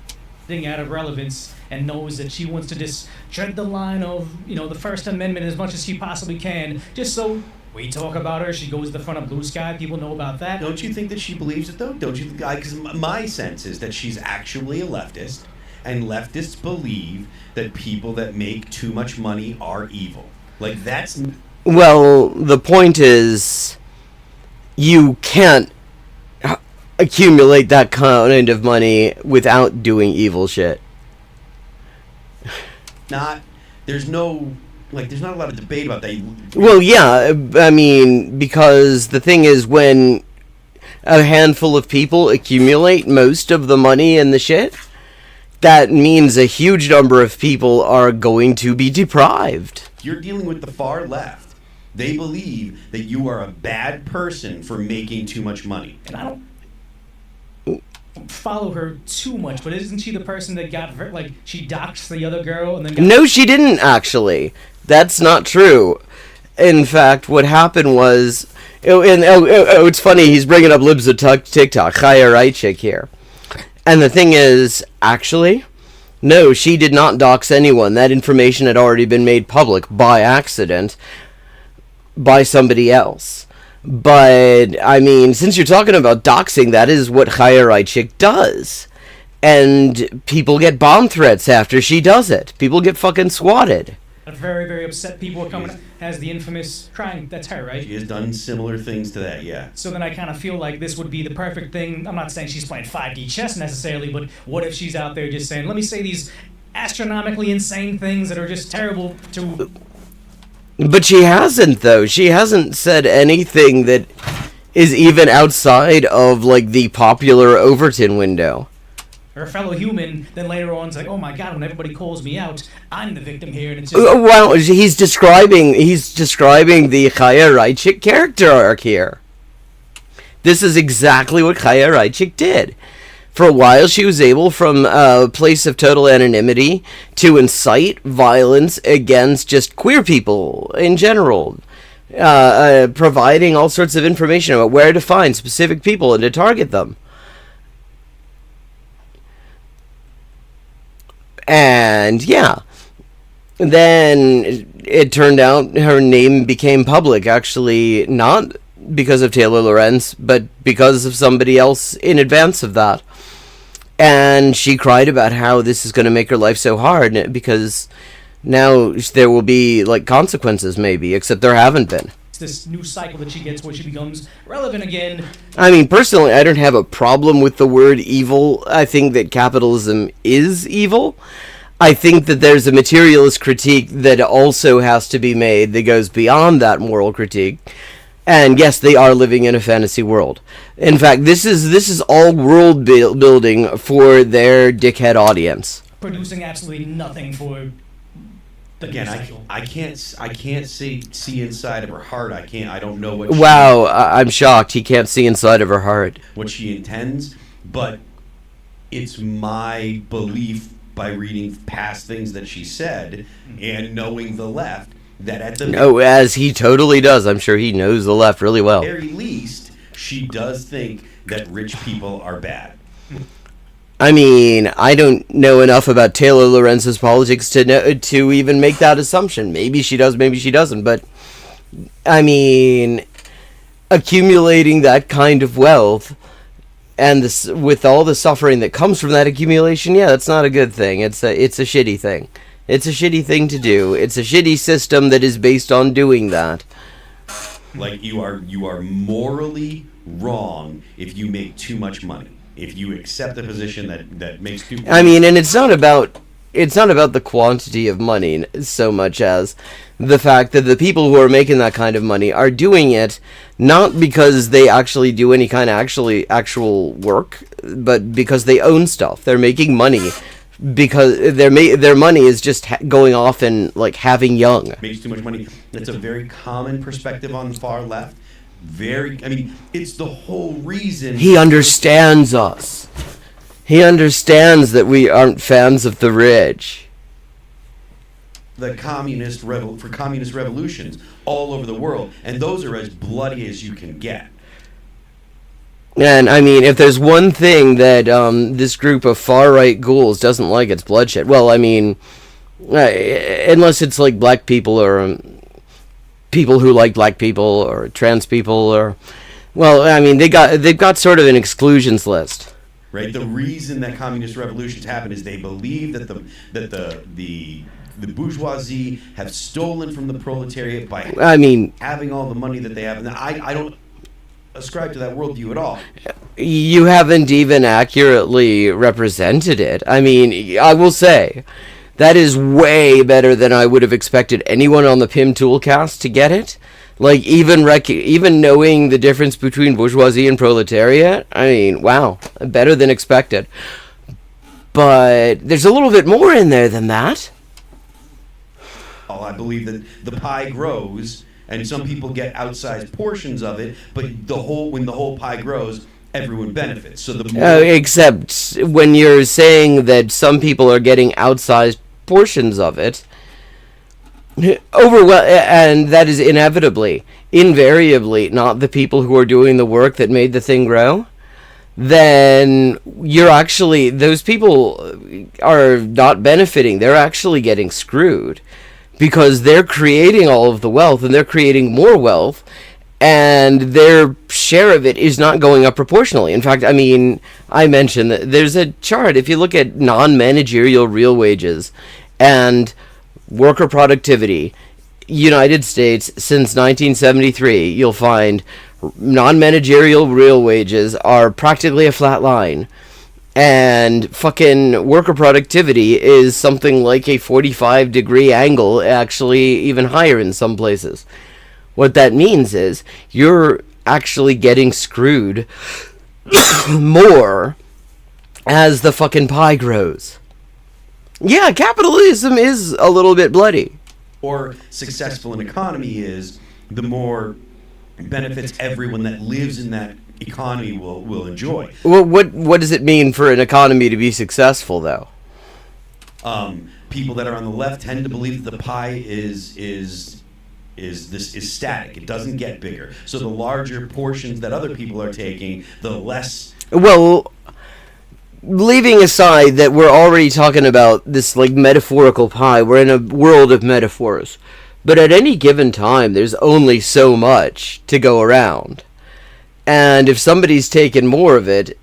Out of relevance, and knows that she wants to just tread the line of the First Amendment as much as she possibly can, just so We talk about her. She goes to the front of Blue Sky. People know about that. Don't you think that she believes it, though? Don't you think? Because my sense is that she's actually a leftist, and leftists believe that people that make too much money are evil. Like, that's... Well, the point is, you can't accumulate that kind of money without doing evil shit. There's not a lot of debate about that. Well, yeah, I mean, because the thing is, when a handful of people accumulate most of the money and the shit, that means a huge number of people are going to be deprived. You're dealing with the far left. They believe that you are a bad person for making too much money. And I don't follow her too much, but isn't she the person that got she doxed the other girl and then got... No, she didn't, actually. That's not true. In fact, what happened was... it's funny, he's bringing up libs of TikTok, Chaya Right Chick here. And the thing is, actually, no, she did not dox anyone. That information had already been made public by accident by somebody else. But, I mean, since you're talking about doxing, that is what Chaya Right Chick does. And people get bomb threats after she does it. People get fucking swatted. Very, very upset people are coming as the infamous crying. That's her, right? She has done similar things to that, yeah. So then I kind of feel like this would be the perfect thing. I'm not saying she's playing 5D chess necessarily, but what if she's out there just saying, let me say these astronomically insane things that are just terrible to... But she hasn't, though. She hasn't said anything that is even outside of, the popular Overton window. Or a fellow human, then later on it's like, oh my god, when everybody calls me out, I'm the victim here, and it's just... Well, he's describing the Chaya Right Chick character arc here. This is exactly what Chaya Right Chick did. For a while, she was able, from a place of total anonymity, to incite violence against just queer people in general, providing all sorts of information about where to find specific people and to target them. And, yeah, then it turned out her name became public, actually, not because of Taylor Lorenz, but because of somebody else in advance of that. And she cried about how this is going to make her life so hard, because now there will be, consequences, maybe, except there haven't been. It's this new cycle that she gets where she becomes relevant again. I mean, personally, I don't have a problem with the word evil. I think that capitalism is evil. I think that there's a materialist critique that also has to be made that goes beyond that moral critique. And yes, they are living in a fantasy world. In fact, this is all world building for their dickhead audience. Producing absolutely nothing for the Again, cycle. I can't see inside of her heart. I don't know what. Wow, I'm shocked. He can't see inside of her heart. What she intends, but it's my belief by reading past things that she said and knowing the left that at the as he totally does. I'm sure he knows the left really well. very least, she does think that rich people are bad. I mean, I don't know enough about Taylor Lorenz's politics to even make that assumption. Maybe she does, maybe she doesn't. But, I mean, accumulating that kind of wealth and with all the suffering that comes from that accumulation, yeah, that's not a good thing. It's a shitty thing. It's a shitty thing to do. It's a shitty system that is based on doing that. Like, you are morally wrong if you make too much money. If you accept the position that makes too much money. I mean, and it's not about the quantity of money so much as the fact that the people who are making that kind of money are doing it not because they actually do any kind of actual work, but because they own stuff. They're making money because their money is just going off and having young. Makes too much money. That's a very common perspective on the far left. It's the whole reason. He understands us. He understands that we aren't fans of the rich. The communist revolutions all over the world, and those are as bloody as you can get. And, I mean, if there's one thing that this group of far-right ghouls doesn't like, it's bloodshed. Well, I mean, unless it's black people or people who like black people or trans people or, well, I mean, they've got sort of an exclusions list. Right. The reason that communist revolutions happen is they believe that the bourgeoisie have stolen from the proletariat by having all the money that they have. And I don't ascribe to that worldview at all. You haven't even accurately represented it. I mean, I will say that is way better than I would have expected anyone on the PIM Toolcast to get it. Like, even knowing the difference between bourgeoisie and proletariat, I mean, wow, better than expected. But there's a little bit more in there than that. Oh, I believe that the pie grows, and some people get outsized portions of it, but when the whole pie grows, everyone benefits. So the more except when you're saying that some people are getting outsized portions of it, and that is invariably not the people who are doing the work that made the thing grow, then those people are not benefiting. They're actually getting screwed, because they're creating all of the wealth, and they're creating more wealth, and their share of it is not going up proportionally. In fact, I mean, I mentioned that there's a chart. If you look at non-managerial real wages and worker productivity, United States, since 1973, you'll find non-managerial real wages are practically a flat line. And fucking worker productivity is something like a 45-degree angle, actually even higher in some places. What that means is you're actually getting screwed more as the fucking pie grows. Yeah, capitalism is a little bit bloody. Or successful an economy is, the more benefits everyone that lives in that economy will enjoy. Well, what does it mean for an economy to be successful, though? People that are on the left tend to believe that the pie is static. It doesn't get bigger. So the larger portions that other people are taking, the less. Well, leaving aside that we're already talking about this like metaphorical pie, we're in a world of metaphors. But at any given time, there's only so much to go around. And if somebody's taken more of it,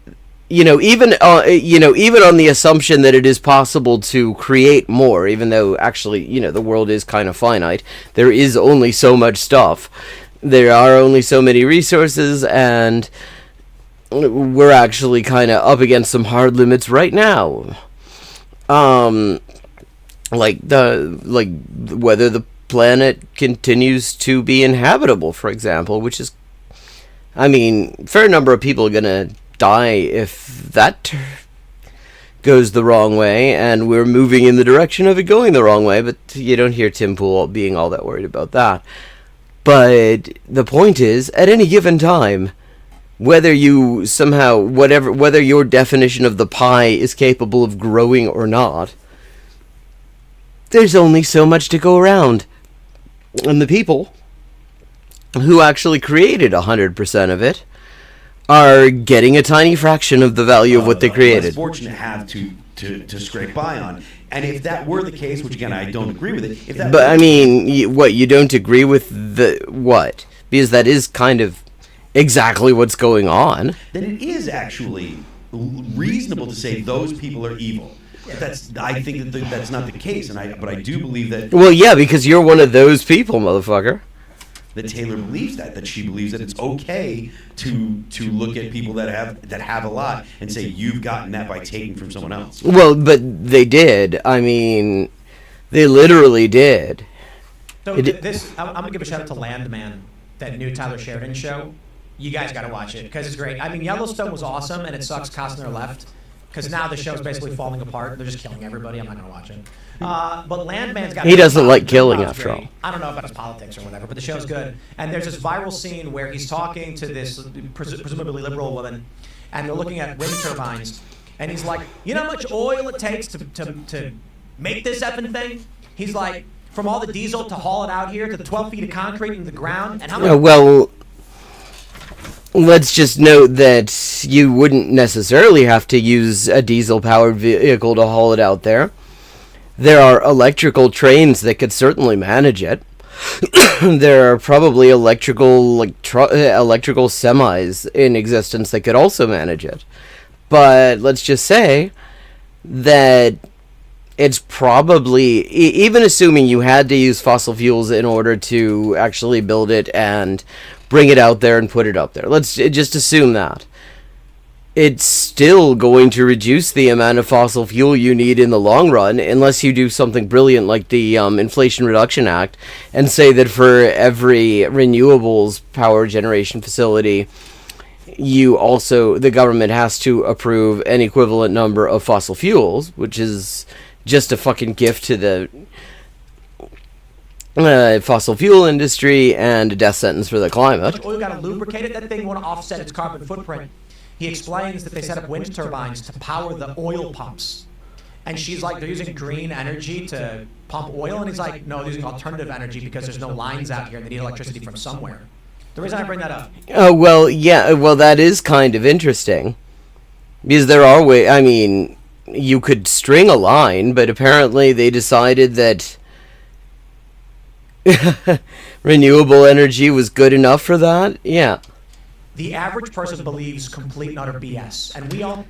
even on the assumption that it is possible to create more, even though actually, the world is kind of finite, there is only so much stuff. There are only so many resources, and we're actually kind of up against some hard limits right now. Like whether the planet continues to be inhabitable, for example, which is, I mean, fair number of people are gonna die if that goes the wrong way, and we're moving in the direction of it going the wrong way, but you don't hear Tim Pool being all that worried about that. But the point is, at any given time, whether your definition of the pie is capable of growing or not, there's only so much to go around. And the people who actually created 100% of it are getting a tiny fraction of the value of what they created. Less fortunate have to scrape by on. And if that were the case, which again I don't agree with it. You don't agree with what? Because that is kind of exactly what's going on. Then it is actually reasonable to say those people are evil. I think that's not the case, but I do believe that. Well, yeah, because you're one of those people, motherfucker. That Taylor believes that she believes that it's okay to look at people that have a lot and say you've gotten that by taking from someone else. Well, but they did. I mean, they literally did. So I'm gonna give a shout out to Landman, that new Tyler Sheridan show. You guys got to watch it because it's great. I mean, Yellowstone was awesome, and it sucks Costner left because now the show's basically falling apart. They're just killing everybody. I'm not gonna watch it. But Landman's got. He doesn't like killing, after all. I don't know about his politics or whatever, but the show's good. And there's this viral scene where he's talking to this presumably liberal woman, and they're looking at wind turbines, and he's like, "You know how much oil it takes to make this effing thing?" He's like, "From all the diesel to haul it out here to the 12 feet of concrete in the ground, and how much?" Well, let's just note that you wouldn't necessarily have to use a diesel-powered vehicle to haul it out there. There are electrical trains that could certainly manage it. there are probably electrical semis in existence that could also manage it. But let's just say that it's probably, even assuming you had to use fossil fuels in order to actually build it and bring it out there and put it up there. Let's just assume that. It's still going to reduce the amount of fossil fuel you need in the long run, unless you do something brilliant like the Inflation Reduction Act and say that for every renewables power generation facility, the government has to approve an equivalent number of fossil fuels, which is just a fucking gift to the fossil fuel industry and a death sentence for the climate. Oil got to lubricate it. That thing want to offset its carbon footprint. He explains that they set up wind turbines to power the oil pumps. And she's like, they're using green energy to pump oil. And he's like, no, they're using alternative energy because there's no lines out here and they need electricity from somewhere. The reason I bring that up. Oh, well, yeah, well, that is kind of interesting. Because there are ways, I mean, you could string a line, but apparently they decided that renewable energy was good enough for that. Yeah. The average person believes complete and utter BS, and we all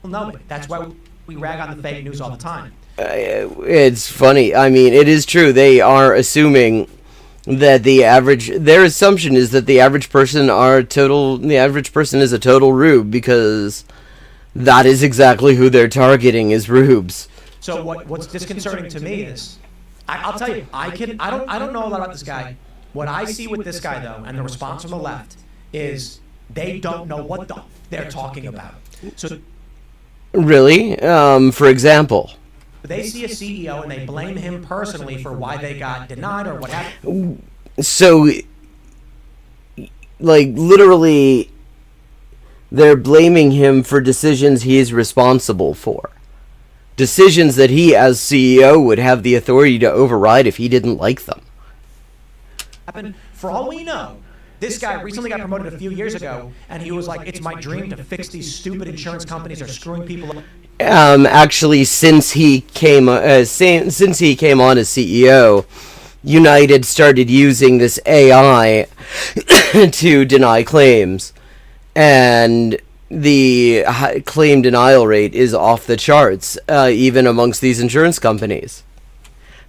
know it. That's why we rag on the fake news all the time. It's funny. I mean, it is true. They are assuming that their assumption is that the average person is a total rube, because that is exactly who they're targeting, is rubes. So what's disconcerting to me is, I'll tell you, I don't know a lot about this guy. What I see with this guy, though, and the response from the left, is they don't know what they're talking about. So really? For example? They see a CEO and they blame him personally for why they got denied or what happened. So, like, literally, they're blaming him for decisions he is responsible for. Decisions that he, as CEO, would have the authority to override if he didn't like them. For all we know, this guy recently got promoted a few years ago, and he was like, it's my dream to fix these stupid insurance companies that are screwing people up. Actually, since he came on as CEO, United started using this AI to deny claims, and the claim denial rate is off the charts, even amongst these insurance companies.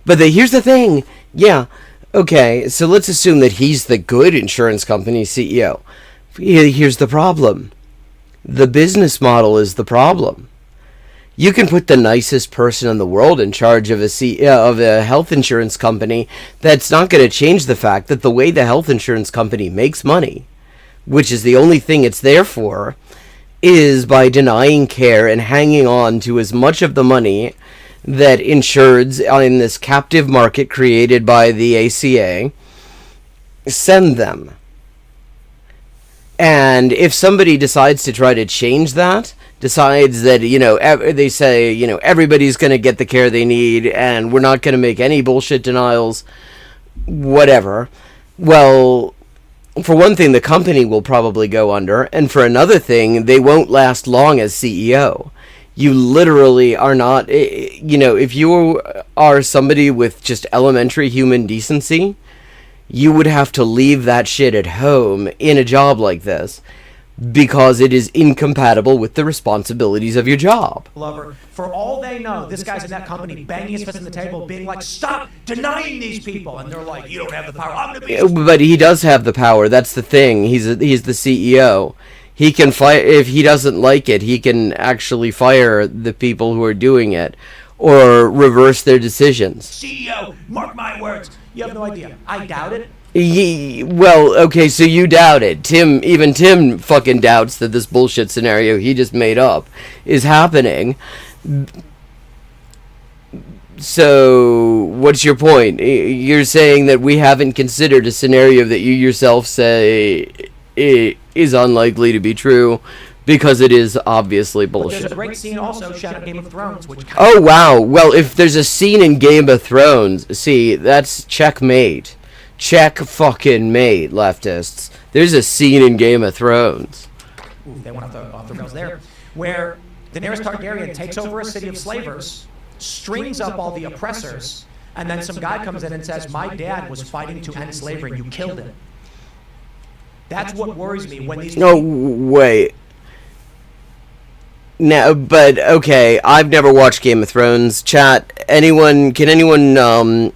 But here's the thing, yeah. Okay, so let's assume that he's the good insurance company CEO. Here's the problem. The business model is the problem. You can put the nicest person in the world in charge of a health insurance company. That's not going to change the fact that the way the health insurance company makes money, which is the only thing it's there for, is by denying care and hanging on to as much of the money that insureds in this captive market created by the ACA send them. And if somebody decides to try to change that, decides that, they say, everybody's going to get the care they need and we're not going to make any bullshit denials, whatever. Well, for one thing, the company will probably go under, and for another thing, they won't last long as CEO. You literally are not, if you are somebody with just elementary human decency, you would have to leave that shit at home in a job like this, because it is incompatible with the responsibilities of your job. Lover, for all they know, this guy's in that company banging his fist on the table, being like, stop denying these people. And they're like, you don't have the power. I'm going to be... But he does have the power. That's the thing. He's the CEO. He can fire, if he doesn't like it, he can actually fire the people who are doing it, or reverse their decisions. CEO, mark my words. You have no idea. I doubt it. Well, okay, so you doubt it. Even Tim fucking doubts that this bullshit scenario he just made up is happening. So, what's your point? You're saying that we haven't considered a scenario that you yourself say is unlikely to be true, because it is obviously bullshit. But there's a great scene also shot in Game of Thrones, which... Oh, wow. Well, if there's a scene in Game of Thrones, see, that's checkmate. Check fucking mate, leftists. There's a scene in Game of Thrones. Ooh, they went off the rails there, where Daenerys Targaryen takes over a city of slavers, strings up all the oppressors, and then some guy comes in and says, my dad was fighting to end slavery and you killed him. That's what worries me when these... No, wait. No, but okay, I've never watched Game of Thrones. Chat, can anyone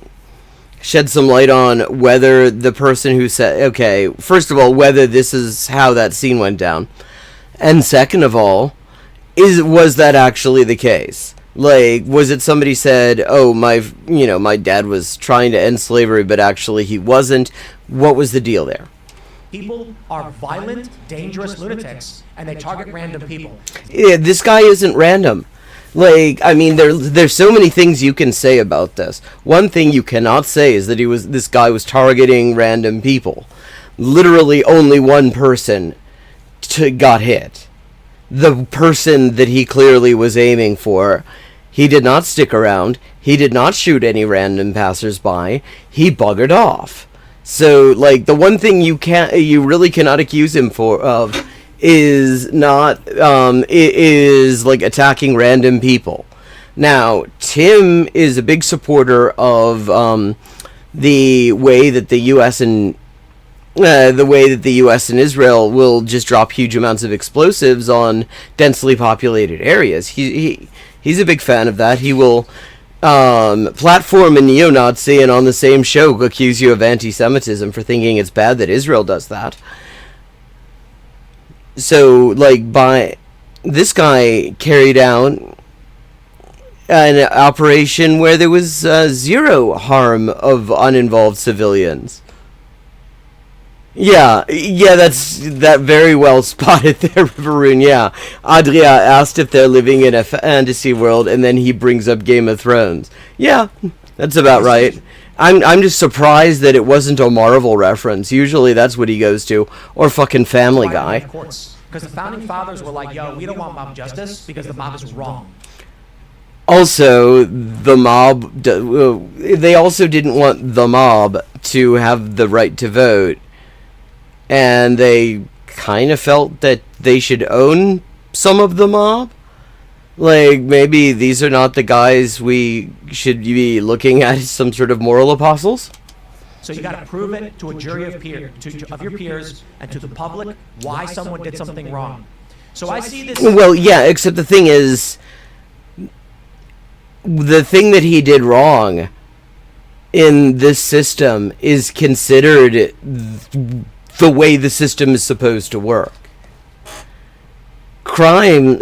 shed some light on whether the person who said, okay, first of all, whether this is how that scene went down, and second of all, was that actually the case? Like, was it somebody said, oh, my dad was trying to end slavery, but actually he wasn't? What was the deal there? People are violent, dangerous lunatics, and they target random people. Yeah, this guy isn't random. Like, I mean, there's so many things you can say about this. One thing you cannot say is that this guy was targeting random people. Literally only one person got hit. The person that he clearly was aiming for. He did not stick around. He did not shoot any random passersby. He buggered off. So, like, the one thing you really cannot accuse him of is like attacking random people. Now, Tim is a big supporter of the way that the U.S. and Israel will just drop huge amounts of explosives on densely populated areas. He's a big fan of that. He will platform a neo-Nazi and on the same show accuse you of anti-Semitism for thinking it's bad that Israel does that. So, like, this guy carried out an operation where there was zero harm of uninvolved civilians. Yeah, that very well spotted there, Varun. Yeah, Adria asked if they're living in a fantasy world, and then he brings up Game of Thrones. Yeah, that's about right. I'm just surprised that it wasn't a Marvel reference. Usually that's what he goes to, or fucking Family Guy. Of course, because the founding fathers were like, "Yo, we don't want mob justice because the mob is wrong." Also, the mob. They also didn't want the mob to have the right to vote. And they kind of felt that they should own some of the mob. Like, maybe these are not the guys we should be looking at as some sort of moral apostles. So you got to prove it to a jury of your peers and to the public why someone did something wrong. So I see this... Well, yeah, except the thing is, the thing that he did wrong in this system is considered the way the system is supposed to work. Crime,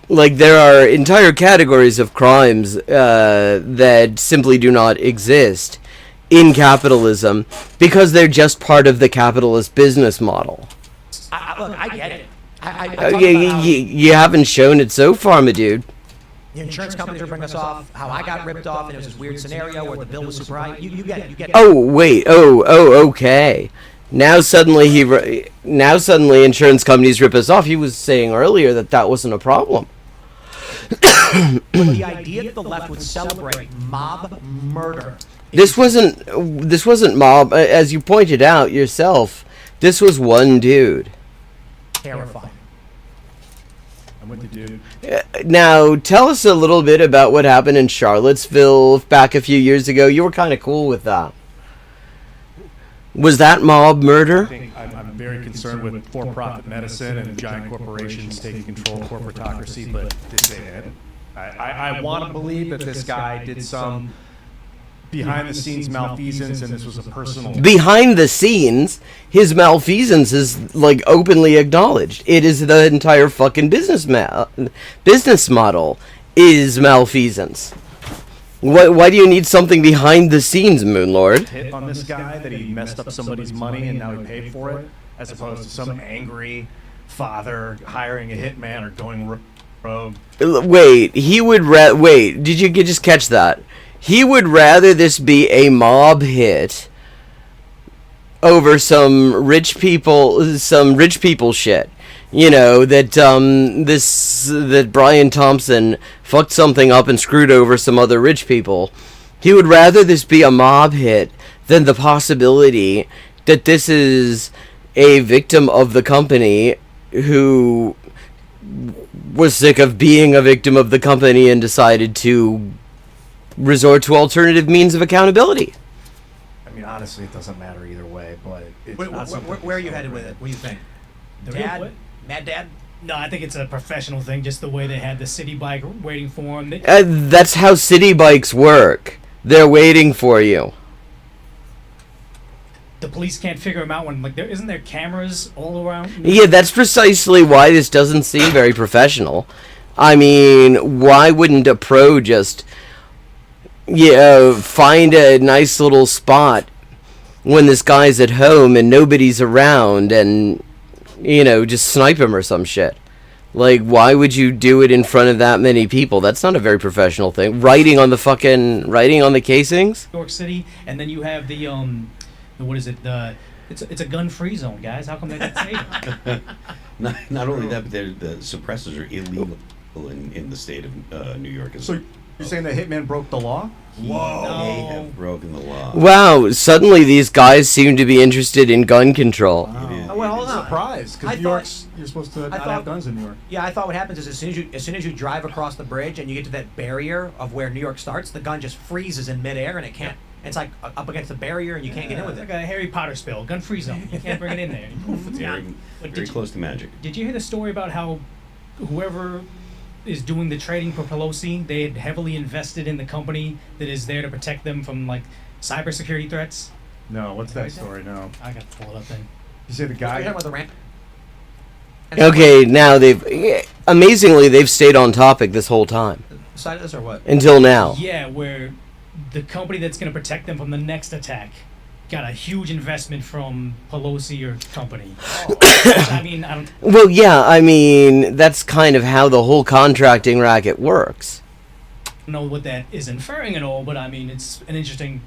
like, there are entire categories of crimes that simply do not exist in capitalism because they're just part of the capitalist business model. Look, I get it. You haven't shown it so far, my dude. The insurance companies are bringing us off, how I got ripped off, and it was this weird scenario where the bill was super high. You get it. Oh, wait. Okay. Now suddenly insurance companies rip us off. He was saying earlier that wasn't a problem. The idea that the left would celebrate mob murder. This wasn't mob, as you pointed out yourself. This was one dude. Terrifying. I'm with you, dude. Now, tell us a little bit about what happened in Charlottesville back a few years ago. You were kind of cool with that. Was that mob murder? I'm very concerned with for-profit medicine and giant corporations taking control of corporatocracy, but this ain't it. I want to believe that this guy did some behind-the-scenes malfeasance, and this was a personal... Behind the scenes, his malfeasance is, like, openly acknowledged. It is the entire fucking business model is malfeasance. Why do you need something behind the scenes, Moonlord? Hit on this guy that he messed up somebody's money and now he paid for it, as opposed to some angry father hiring a hitman or going rogue. Wait, did you just catch that? He would rather this be a mob hit over some rich people shit. That Brian Thompson fucked something up and screwed over some other rich people. He would rather this be a mob hit than the possibility that this is a victim of the company who was sick of being a victim of the company and decided to resort to alternative means of accountability. I mean, honestly, it doesn't matter either way, but it's Where, not something where are you to headed with it? celebrate. What do you think? The real what? Mad Dad? No, I think it's a professional thing. Just the way they had the city bike waiting for him. That's how city bikes work. They're waiting for you. The police can't figure him out when isn't there cameras all around? Yeah, that's precisely why this doesn't seem very professional. I mean, why wouldn't a pro just find a nice little spot when this guy's at home and nobody's around and just snipe him or some shit? Like, why would you do it in front of that many people? That's not a very professional thing. Writing on the casings? New York City, and then you have the what is it? It's a gun-free zone, guys. How come they didn't say that? Not only that, but the suppressors are illegal in the state of New York. So you're saying the hitman broke the law? Whoa! They have broken the law. Wow, suddenly these guys seem to be interested in gun control. Well, hold on. Surprised, because New York's, you're supposed to not have guns in New York. Yeah, I thought what happens is as soon as you drive across the bridge and you get to that barrier of where New York starts, the gun just freezes in midair and it can't. It's like up against the barrier and you can't get in with it. Like a Harry Potter spell, gun-free zone. You can't bring it in there. Very close to magic. Did you hear the story about how whoever is doing the trading for Pelosi, they had heavily invested in the company that is there to protect them from cybersecurity threats? No, what's that story? No. I got to pull it up then. You say the guy. You're talking about the ramp. Okay, now amazingly they've stayed on topic this whole time. Side of this or what? Until now. Yeah, where the company that's going to protect them from the next attack got a huge investment from Pelosi or company. I mean, I don't... Well, yeah, I mean, that's kind of how the whole contracting racket works. know what that is inferring at all, but I mean, it's an interesting...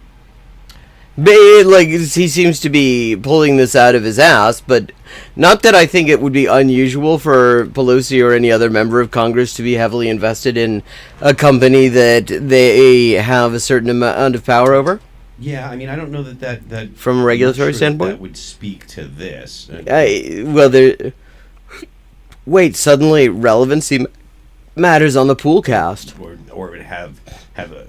He seems to be pulling this out of his ass, but not that I think it would be unusual for Pelosi or any other member of Congress to be heavily invested in a company that they have a certain amount of power over. Yeah, I mean, I don't know that from a regulatory standpoint standpoint that would speak to this. Wait, suddenly relevancy matters on the pool cast, or it would have a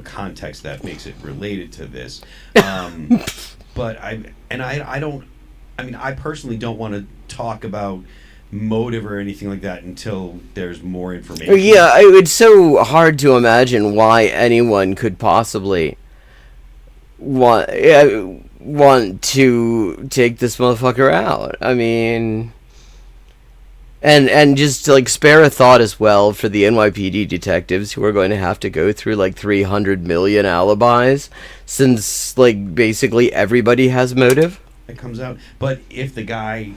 context that makes it related to this. But I personally don't want to talk about motive or anything like that until there's more information. Yeah, it's so hard to imagine why anyone could possibly want to take this motherfucker out. I mean, and just to spare a thought as well for the NYPD detectives who are going to have to go through 300 million alibis, since basically everybody has motive. It comes out. But if the guy,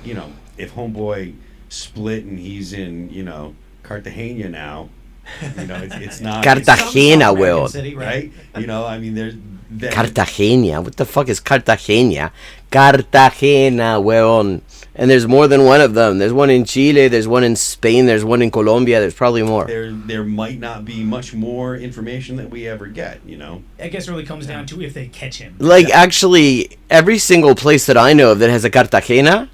if homeboy split and he's in, Cartagena now, it's not Cartagena, weón. City, right? I mean, there's Cartagena. What the fuck is Cartagena? Cartagena, weón. And there's more than one of them. There's one in Chile, there's one in Spain, there's one in Colombia, there's probably more. There might not be much more information that we ever get, I guess it really comes down to if they catch him. Actually, every single place that I know of that has a Cartagena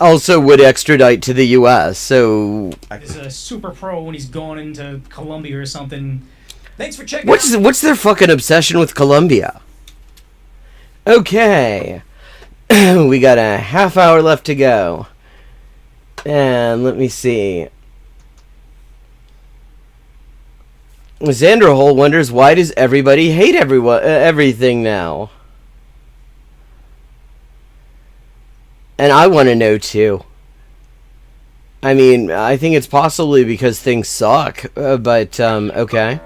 also would extradite to the U.S., so... He's a super pro when he's gone into Colombia or something. Thanks for checking What's their fucking obsession with Colombia? Okay. We got a half hour left to go. And let me see. Xander Hole wonders, why does everybody hate everything now? And I want to know too. I mean, I think it's possibly because things suck, but okay.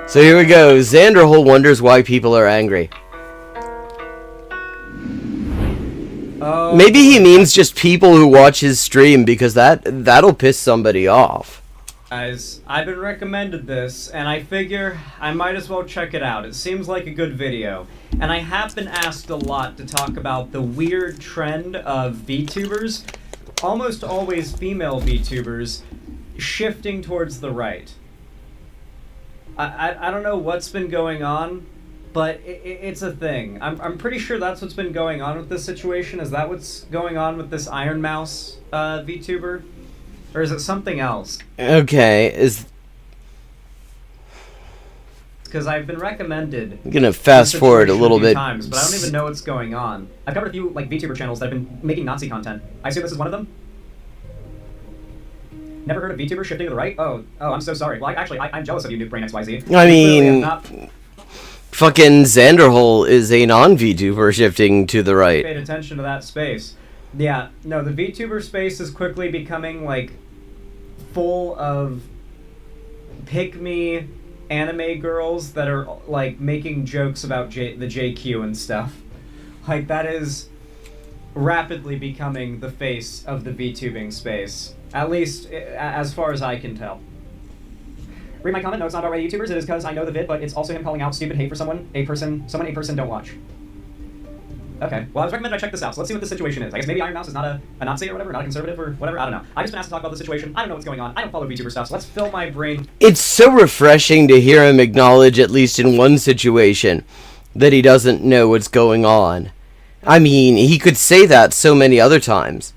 So here we go. Xander Hole wonders why people are angry. Maybe he means just people who watch his stream, because that'll piss somebody off. Guys, I've been recommended this, and I figure I might as well check it out. It seems like a good video. And I have been asked a lot to talk about the weird trend of VTubers, almost always female VTubers, shifting towards the right. I don't know what's been going on, but it's a thing. I'm pretty sure that's what's been going on with this situation. Is that what's going on with this Iron Mouse VTuber? Or is it something else? Okay, because I've been recommended. I'm gonna fast this forward a situation little few bit. times, but I don't even know what's going on. I've covered a few like VTuber channels that have been making Nazi content. I assume this is one of them. Never heard of VTuber shifting to the right? Oh, I'm so sorry. Well, I'm jealous of you, Noob Brain XYZ. I mean, You clearly have not fucking Xanderhole is a non-VTuber shifting to the right. paid attention to that space. Yeah, no, the VTuber space is quickly becoming like full of pick-me anime girls that are like making jokes about the JQ and stuff. Like that is rapidly becoming the face of the VTubing space, at least as far as I can tell. Read my comment. No, it's not about right YouTubers. It is because I know the vid, but it's also him calling out stupid hate for someone a person don't watch. Okay, well, I was recommended I check this out, so let's see what the situation is. I guess maybe Iron Mouse is not a Nazi or whatever, not a conservative or whatever, I don't know. I've just been asked to talk about the situation. I don't know what's going on. I don't follow VTuber stuff, so let's fill my brain. It's so refreshing to hear him acknowledge, at least in one situation, that he doesn't know what's going on. I mean, he could say that so many other times.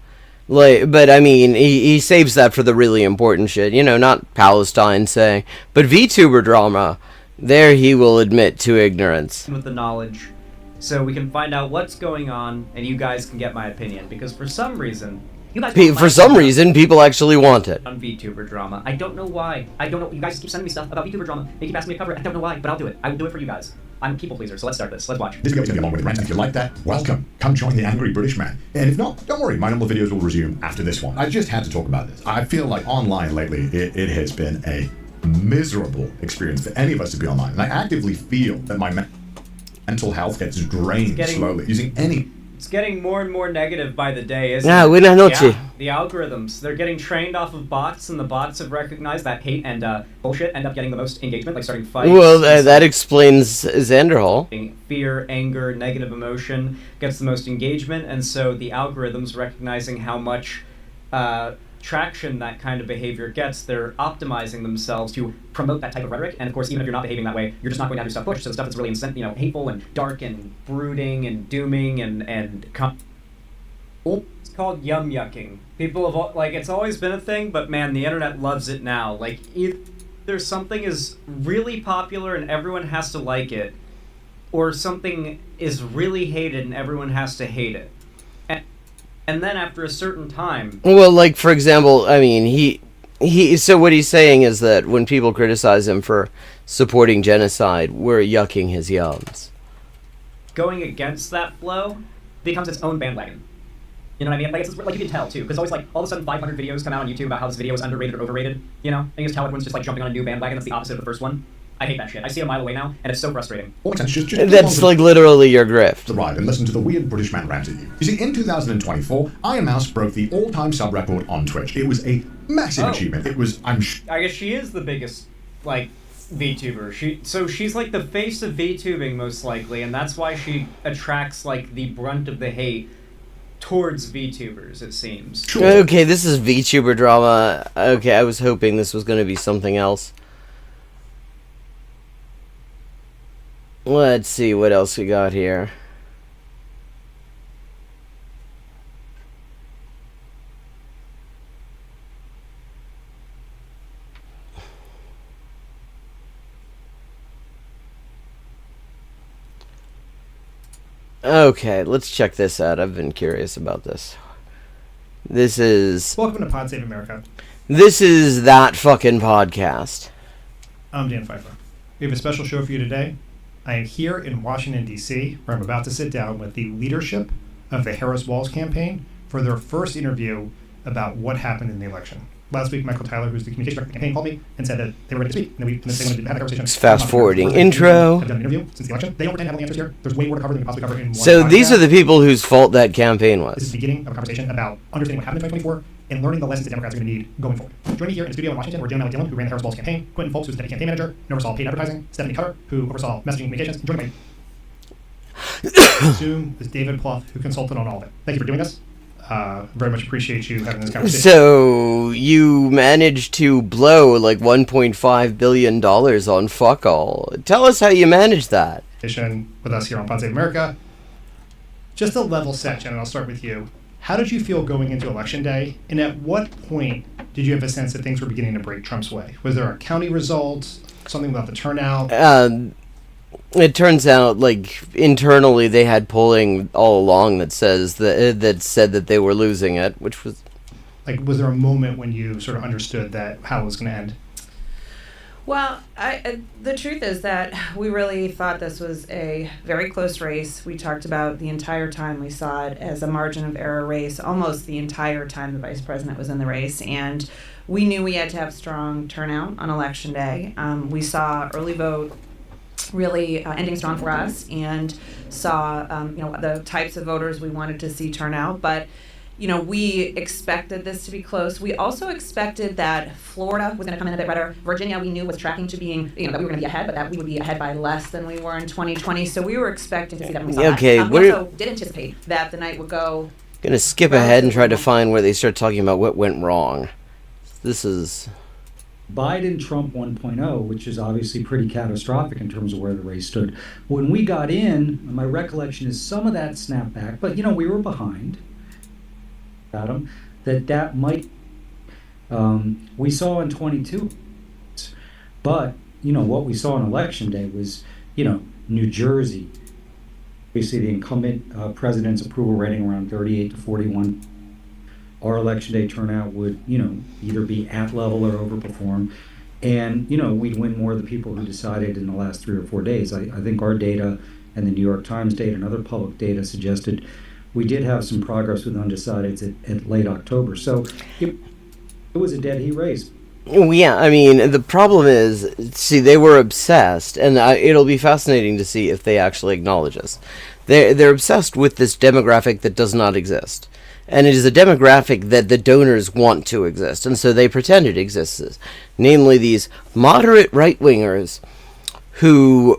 But I mean, he saves that for the really important shit. You know, not Palestine, say. But VTuber drama, there he will admit to ignorance. With the knowledge, so we can find out what's going on, and you guys can get my opinion, because for some reason, you guys For some reason, people actually want it. on VTuber drama. I don't know why. I don't know. You guys keep sending me stuff about VTuber drama. They keep asking me to cover it. I don't know why, but I'll do it. I will do it for you guys. I'm a people pleaser, so let's start this. Let's watch. This video is going to be along with the rant, and if you like that, welcome. Come join the Angry British Man. And if not, don't worry, my normal videos will resume after this one. I just had to talk about this. I feel like online lately, it has been a miserable experience for any of us to be online. And I actively feel that my mental health gets drained slowly using any... It's getting more and more negative by the day, isn't Yeah, it? buenas noches. Yeah, the algorithms. They're getting trained off of bots, and the bots have recognized that hate and bullshit end up getting the most engagement, like starting fights. Well, that explains Xanderhole. Fear, anger, negative emotion gets the most engagement, and so the algorithms recognizing how much traction that kind of behavior gets, they're optimizing themselves to promote that type of rhetoric. And of course, even if you're not behaving that way, you're just not going to have your stuff pushed. So the stuff that's really hateful and dark and brooding and dooming it's called yum yucking. People have it's always been a thing, but man, the internet loves it now. Like either something is really popular and everyone has to like it, or something is really hated and everyone has to hate it. And then after a certain time... Well, like, for example, I mean, so what he's saying is that when people criticize him for supporting genocide, we're yucking his yums. Going against that flow becomes its own bandwagon. You know what I mean? Like, it's like you can tell, too, because always, like, all of a sudden 500 videos come out on YouTube about how this video is underrated or overrated, you know? And you just tell everyone's just, like, jumping on a new bandwagon that's the opposite of the first one. I hate that shit. I see it a mile away now, and it's so frustrating. That's like literally your grift. The ride and listen to the weird British man rant at you. You see, in 2024, Iron Mouse broke the all-time sub record on Twitch. It was a massive achievement. It was, I guess she is the biggest, like, VTuber. She's like the face of VTubing most likely, and that's why she attracts like the brunt of the hate towards VTubers, it seems. Okay, this is VTuber drama. Okay, I was hoping this was going to be something else. Let's see what else we got here. Okay, let's check this out. I've been curious about this. This is... Welcome to Pod Save America. This is that fucking podcast. I'm Dan Pfeiffer. We have a special show for you today. I am here in Washington, D.C., where I'm about to sit down with the leadership of the Harris Walls campaign for their first interview about what happened in the election. Last week, Michael Tyler, who's the communications director of the campaign, called me and said that they were ready to speak. And they wanted to have a conversation. Fast-forwarding intro. I've done an interview since the election. They don't pretend to have all the answers here. There's way more to cover than we possibly cover in one So podcast. these are the people whose fault that campaign was. This is the beginning of a conversation about understanding what happened in 2024 and learning the lessons that Democrats are going to need going forward. Joining me here in the studio in Washington were Dale Dillon, who ran the Harris Walls campaign, Quentin Folks, who's the deputy campaign manager, who oversaw paid advertising, Stephanie Cutter, who oversaw messaging communications, and joining me, Zoom, is David Plouffe, who consulted on all of it. Thank you for doing this. Very much appreciate you having this conversation. So, you managed to blow like $1.5 billion on fuck all. Tell us how you managed that. With us here on Pod Save America. Just a level set, Jen, and I'll start with you. How did you feel going into Election Day? And at what point did you have a sense that things were beginning to break Trump's way? Was there a county result, something about the turnout? It turns out, like, internally they had polling all along that says that said that they were losing it, which was... Like, was there a moment when you sort of understood that how it was going to end? Well, the truth is that we really thought this was a very close race. We talked about the entire time we saw it as a margin of error race, almost the entire time the vice president was in the race. And we knew we had to have strong turnout on Election Day. We saw early vote really ending strong for us, and saw the types of voters we wanted to see turn out. But we expected this to be close. We also expected that Florida was going to come in a bit better. Virginia, we knew was tracking to being, that we were going to be ahead, but that we would be ahead by less than we were in 2020. So we were expecting to see that. Okay, we also did anticipate that the night would go. Gonna skip ahead and try to find where they start talking about what went wrong. This is Biden-Trump 1.0, which is obviously pretty catastrophic in terms of where the race stood. When we got in, my recollection is some of that snapped back, but we were behind. Adam, that might we saw in 22, but what we saw on Election Day was New Jersey. We see the incumbent president's approval rating around 38 to 41. Our Election Day turnout would either be at level or overperform, and we'd win more of the people who decided in the last 3 or 4 days. I think our data and the New York Times data and other public data suggested we did have some progress with undecideds at late October. So it was a dead heat race. Yeah, I mean, the problem is, see, they were obsessed, and it'll be fascinating to see if they actually acknowledge us. They're obsessed with this demographic that does not exist. And it is a demographic that the donors want to exist, and so they pretend it exists. Namely, these moderate right-wingers who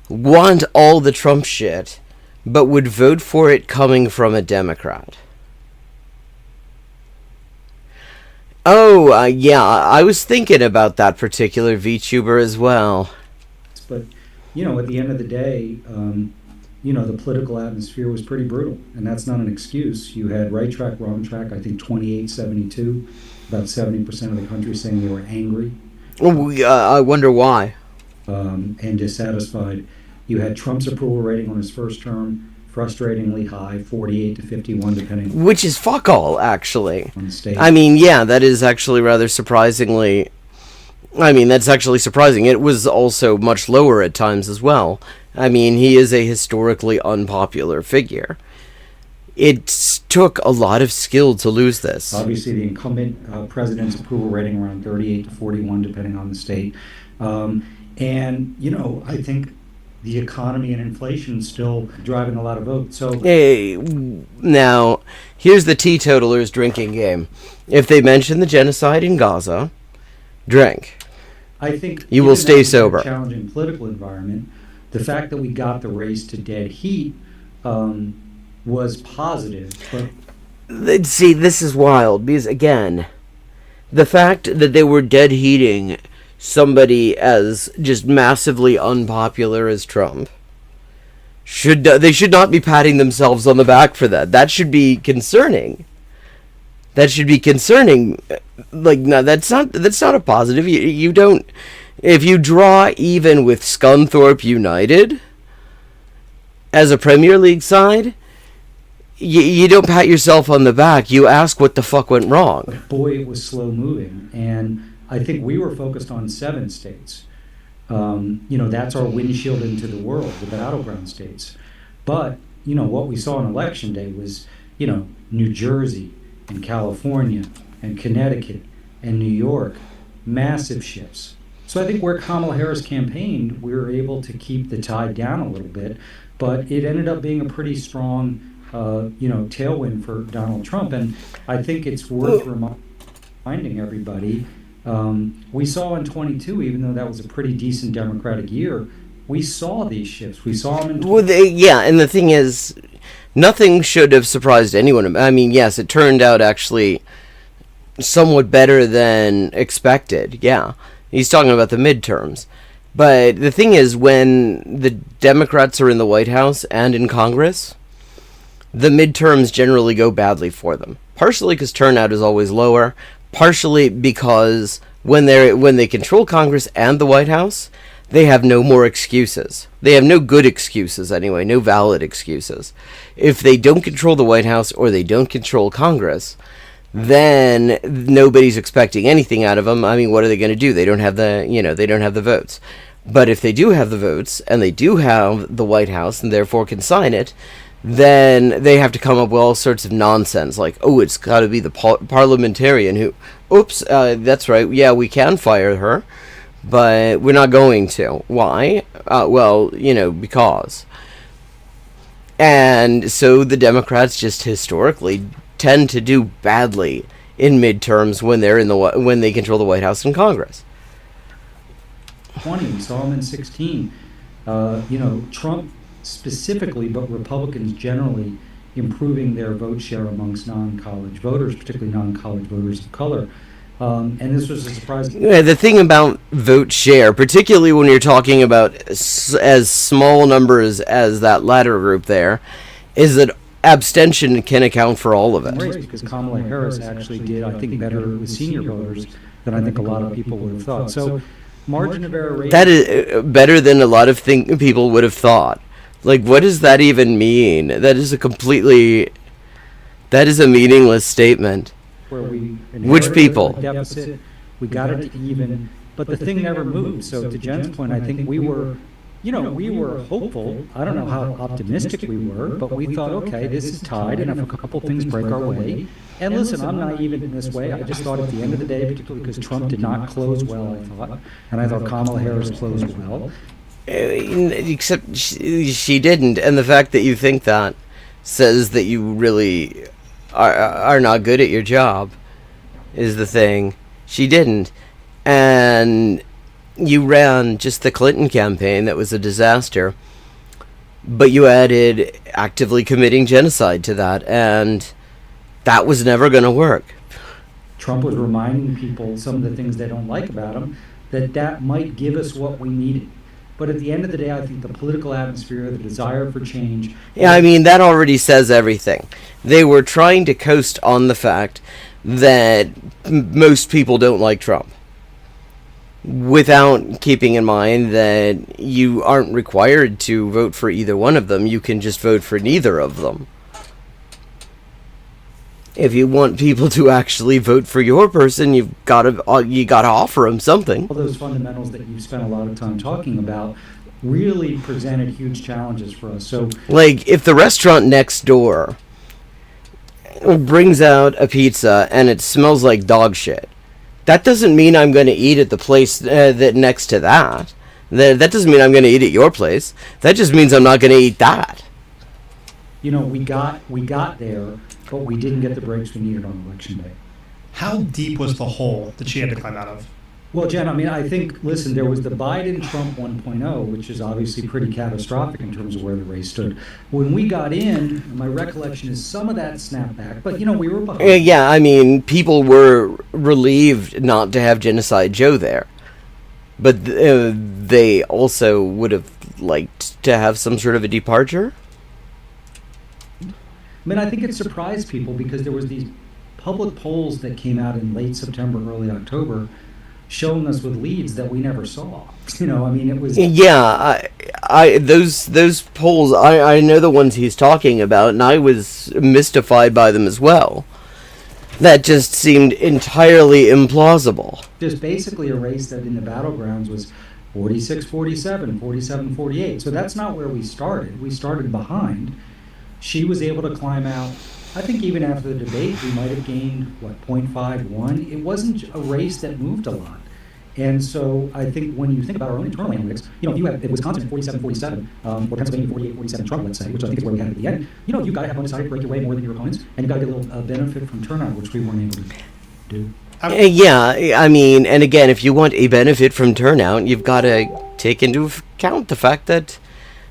want all the Trump shit, but would vote for it coming from a Democrat. Oh, yeah, I was thinking about that particular VTuber as well. But, at the end of the day, the political atmosphere was pretty brutal, and that's not an excuse. You had right track, wrong track, I think 28-72, about 70% of the country saying they were angry. I wonder why. And dissatisfied. You had Trump's approval rating on his first term, frustratingly high, 48 to 51, depending. Which is fuck all, actually. On the state. I mean, yeah, that is actually rather surprisingly. I mean, that's actually surprising. It was also much lower at times as well. I mean, he is a historically unpopular figure. It took a lot of skill to lose this. Obviously, the incumbent president's approval rating around 38 to 41, depending on the state. And, I think the economy and inflation still driving a lot of votes. So, hey, now, here's the teetotalers drinking game. If they mention the genocide in Gaza, drink. I think you will stay sober. Challenging political environment. The fact that we got the race to dead heat was positive. But see, this is wild because, again, the fact that they were dead heating somebody as just massively unpopular as Trump, they should not be patting themselves on the back for that. That should be concerning. That should be concerning. Like, no, that's not a positive. You don't. If you draw even with Scunthorpe United as a Premier League side, you don't pat yourself on the back. You ask what the fuck went wrong. Boy, it was slow moving, and I think we were focused on 7 states. That's our windshield into the world, the battleground states. But what we saw on Election Day was New Jersey and California and Connecticut and New York, massive shifts. So I think where Kamala Harris campaigned, we were able to keep the tide down a little bit, but it ended up being a pretty strong, tailwind for Donald Trump. And I think it's worth reminding everybody, we saw in 22, even though that was a pretty decent Democratic year, we saw these shifts. We saw them in and the thing is, nothing should have surprised anyone. I mean, yes, it turned out actually somewhat better than expected, yeah. He's talking about the midterms. But the thing is, when the Democrats are in the White House and in Congress, the midterms generally go badly for them. Partially because turnout is always lower, partially because when they control Congress and the White House, they have no more excuses. They have no good excuses anyway, no valid excuses. If they don't control the White House or they don't control Congress, then nobody's expecting anything out of them. I mean, what are they going to do? They don't have the votes. But if they do have the votes and they do have the White House and therefore can sign it, then they have to come up with all sorts of nonsense like, oh, it's got to be the parliamentarian who, oops, that's right, yeah, we can fire her, but we're not going to. Why? Well, because. And so the Democrats just historically tend to do badly in midterms when when they control the White House and Congress. 20, we saw him in 16. Trump specifically, but Republicans generally, improving their vote share amongst non-college voters, particularly non-college voters of color. And this was a surprise. Yeah, the thing about vote share, particularly when you're talking about as small numbers as that latter group there, is that abstention can account for all of it. Because Kamala Harris actually did, I think, better with senior voters than I think a lot of people would have thought. So, margin of error rate. That is better than a lot of people would have thought. Like, what does that even mean? That is a meaningless statement. Where we Which people? Deficit, we got it to even, but the thing never moved. So to Jen's point, I think we were hopeful. I don't know how optimistic we were, but we thought, okay, this is tied, and if a couple things break our way. And listen, I'm naive in this way. I just thought at the end of the day, particularly because Trump did not close well, I thought, and I thought Kamala Harris closed well. Except she didn't, and the fact that you think that says that you really are not good at your job is the thing. She didn't. And you ran just the Clinton campaign that was a disaster, but you added actively committing genocide to that, and that was never going to work. Trump was reminding people some of the things they don't like about him, that might give us what we needed. But at the end of the day, I think the political atmosphere, the desire for change... Yeah, I mean, that already says everything. They were trying to coast on the fact that most people don't like Trump, without keeping in mind that you aren't required to vote for either one of them. You can just vote for neither of them. If you want people to actually vote for your person, you gotta offer them something. All those fundamentals that you've spent a lot of time talking about really presented huge challenges for us. So, like, if the restaurant next door brings out a pizza and it smells like dog shit, that doesn't mean I'm going to eat at the place that next to that. That doesn't mean I'm going to eat at your place. That just means I'm not going to eat that. We got there, but we didn't get the breaks we needed on election day. How deep was the hole that she had to climb out of? Well, Jen, I mean, I think, listen, there was the Biden-Trump 1.0, which is obviously pretty catastrophic in terms of where the race stood. When we got in, my recollection is some of that snapped back, but, we were behind. Yeah, I mean, people were relieved not to have Genocide Joe there. But they also would have liked to have some sort of a departure. I mean, I think it surprised people because there was these public polls that came out in late September, early October, showing us with leads that we never saw. I mean, it was... Yeah, those polls, I know the ones he's talking about, and I was mystified by them as well. That just seemed entirely implausible. There's basically a race that in the battlegrounds was 46-47, 47-48. So that's not where we started. We started behind. She was able to climb out. I think even after the debate, we might have gained, 0.51. It wasn't a race that moved a lot. And so I think when you think about our own internal analytics, if you have Wisconsin 47-47, or Pennsylvania 48-47 Trump, let's say, which I think is where we had at the end, you've got to have undecided break your way more than your opponents, and you've got to get a little benefit from turnout, which we weren't able to do. Yeah, I mean, and again, if you want a benefit from turnout, you've got to take into account the fact that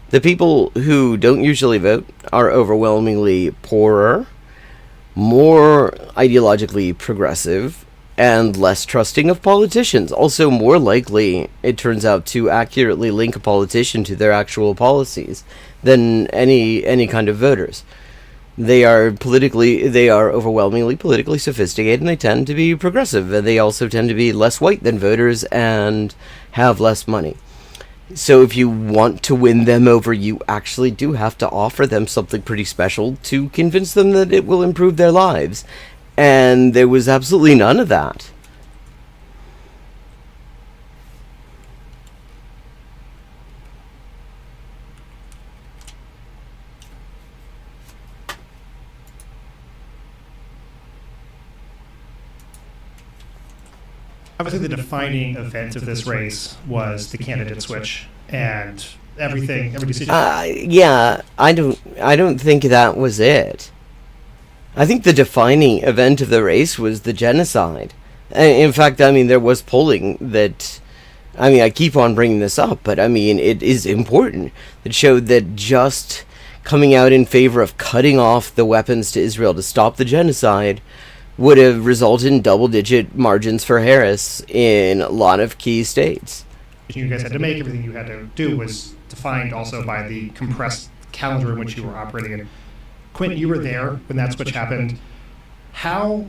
the people who don't usually vote are overwhelmingly poorer, more ideologically progressive, and less trusting of politicians. Also more likely, it turns out, to accurately link a politician to their actual policies than any kind of voters. They are overwhelmingly politically sophisticated, and they tend to be progressive, and they also tend to be less white than voters and have less money. So if you want to win them over, you actually do have to offer them something pretty special to convince them that it will improve their lives. And there was absolutely none of that. Obviously, the defining event of this race was the candidate switch, and every decision. Yeah, I don't think that was it. I think the defining event of the race was the genocide. In fact, I mean, there was polling that, I mean, I keep on bringing this up, but I mean, it is important, that showed that just coming out in favor of cutting off the weapons to Israel to stop the genocide would have resulted in double-digit margins for Harris in a lot of key states. You guys had to make, everything you had to do was defined also by the compressed calendar in which you were operating in. Quint, you were there when that switch happened. How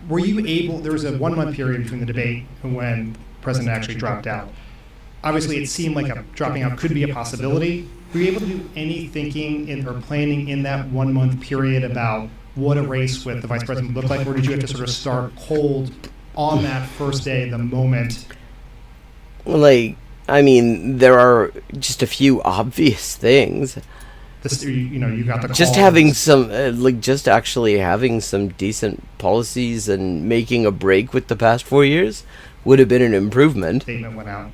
were you able, there was a 1 month period between the debate and when the president actually dropped out. Obviously, it seemed like a dropping out could be a possibility. Were you able to do any thinking or planning in that 1 month period about what a race with the vice president would look like, or did you have to sort of start cold on that first day, the moment? Like, I mean, there are just a few obvious things. You got the call. Just having some, just actually having some decent policies and making a break with the past 4 years would have been an improvement. Statement went out.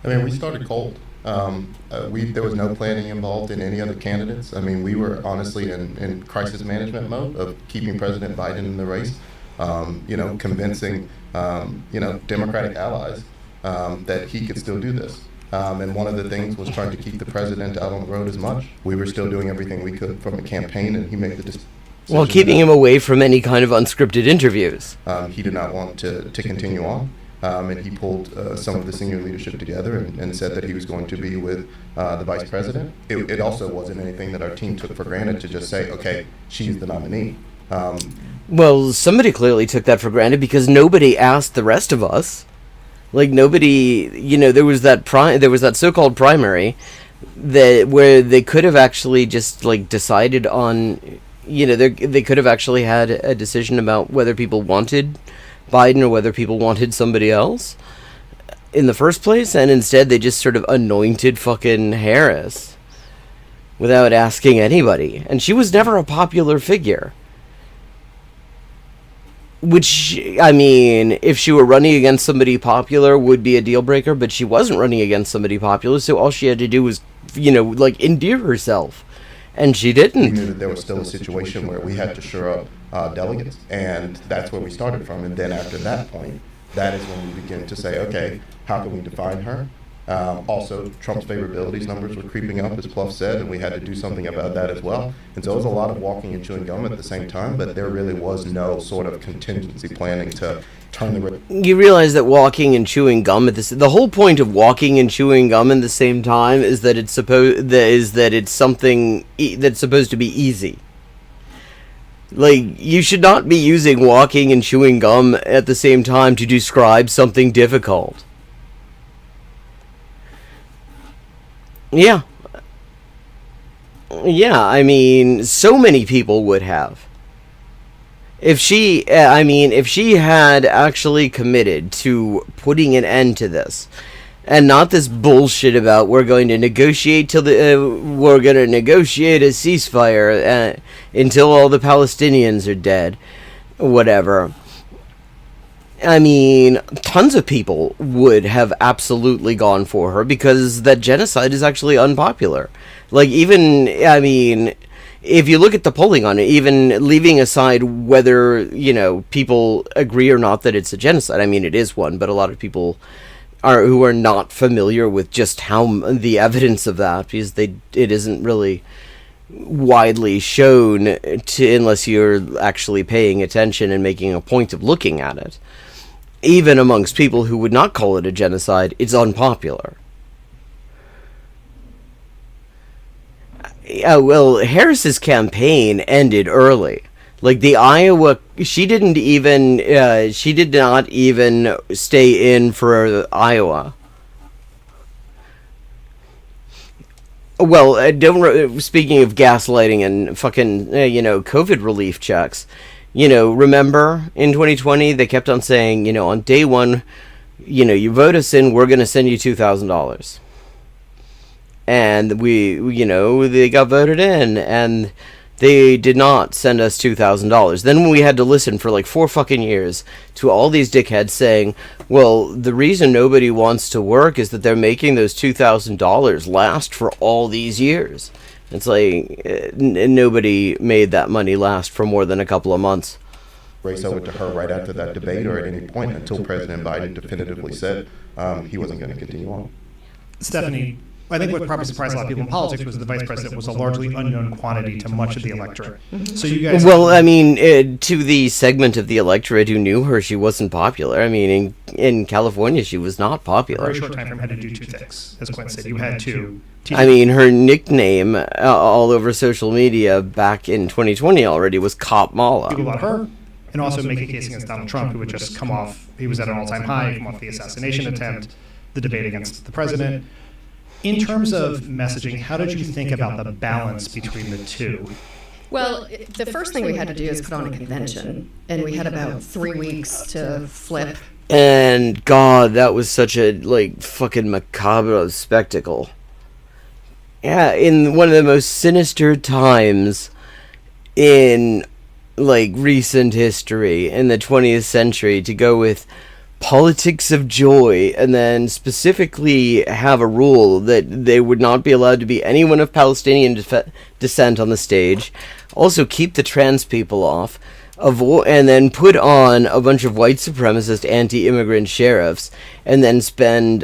I mean, we started cold. There was no planning involved in any other candidates. I mean, we were honestly in crisis management mode of keeping President Biden in the race, convincing, Democratic allies that he could still do this. And one of the things was trying to keep the president out on the road as much. We were still doing everything we could from a campaign, and he made the decision. Well, keeping him away from any kind of unscripted interviews. He did not want to continue on. And he pulled some of the senior leadership together and said that he was going to be with the vice president. It also wasn't anything that our team took for granted to just say, okay, she's the nominee. Well, somebody clearly took that for granted because nobody asked the rest of us. Like, nobody, there was that so-called primary where they could have actually just, decided on, they could have actually had a decision about whether people wanted Biden or whether people wanted somebody else in the first place, and instead they just sort of anointed fucking Harris without asking anybody, and she was never a popular figure. Which, I mean, if she were running against somebody popular would be a deal breaker, but she wasn't running against somebody popular, so all she had to do was, endear herself. And she didn't. We knew that there was still a situation where we had to shore up delegates, and that's where we started from. And then after that point, that is when we began to say, okay, how can we define her? Also, Trump's favorability numbers were creeping up, as Pluff said, and we had to do something about that as well. And so it was a lot of walking and chewing gum at the same time, but there really was no sort of contingency planning to turn the... You realize that walking and chewing gum the whole point of walking and chewing gum at the same time is that it's something that's supposed to be easy. Like, you should not be using walking and chewing gum at the same time to describe something difficult. Yeah. Yeah, I mean, so many people would have. If she had actually committed to putting an end to this, and not this bullshit about we're going to negotiate a ceasefire until all the Palestinians are dead, whatever. I mean, tons of people would have absolutely gone for her because that genocide is actually unpopular. Like, even, I mean, if you look at the polling on it, even leaving aside whether, people agree or not that it's a genocide, I mean, it is one, but a lot of people who are not familiar with just the evidence of that, because it isn't really widely shown unless you're actually paying attention and making a point of looking at it. Even amongst people who would not call it a genocide, it's unpopular. Yeah, well, Harris's campaign ended early. Like the Iowa, she did not even stay in for Iowa. Well, speaking of gaslighting and fucking, COVID relief checks, remember in 2020, they kept on saying, on day one, you vote us in, we're going to send you $2,000. And they got voted in, and they did not send us $2,000. Then we had to listen for like 4 fucking years to all these dickheads saying, well, the reason nobody wants to work is that they're making those $2,000 last for all these years. It's like, nobody made that money last for more than a couple of months. Race over to her right after that debate or at any point until President Biden definitively said he wasn't going to continue on. Stephanie, I think what probably surprised a lot of people in politics was the vice president was a largely unknown quantity to much of the electorate. So you guys... Well, I mean, to the segment of the electorate who knew her, she wasn't popular. I mean, in California, she was not popular. A very short time frame had to do 2 things. As Quinn said, you had to... I mean, her nickname all over social media back in 2020 already was Cop Mala. People about her, and also make a case against Donald Trump, who had just come off... He was at an all-time high, come off the assassination attempt, the debate against the president. In terms of messaging, how did you think about the balance between the two? Well, the first thing we had to do is put on a convention, and we had about 3 weeks to flip. And God, that was such a fucking macabre spectacle. Yeah, in one of the most sinister times in recent history in the 20th century, to go with politics of joy, and then specifically have a rule that they would not be allowed to be anyone of Palestinian descent on the stage, also keep the trans people off, and then put on a bunch of white supremacist anti-immigrant sheriffs, and then spend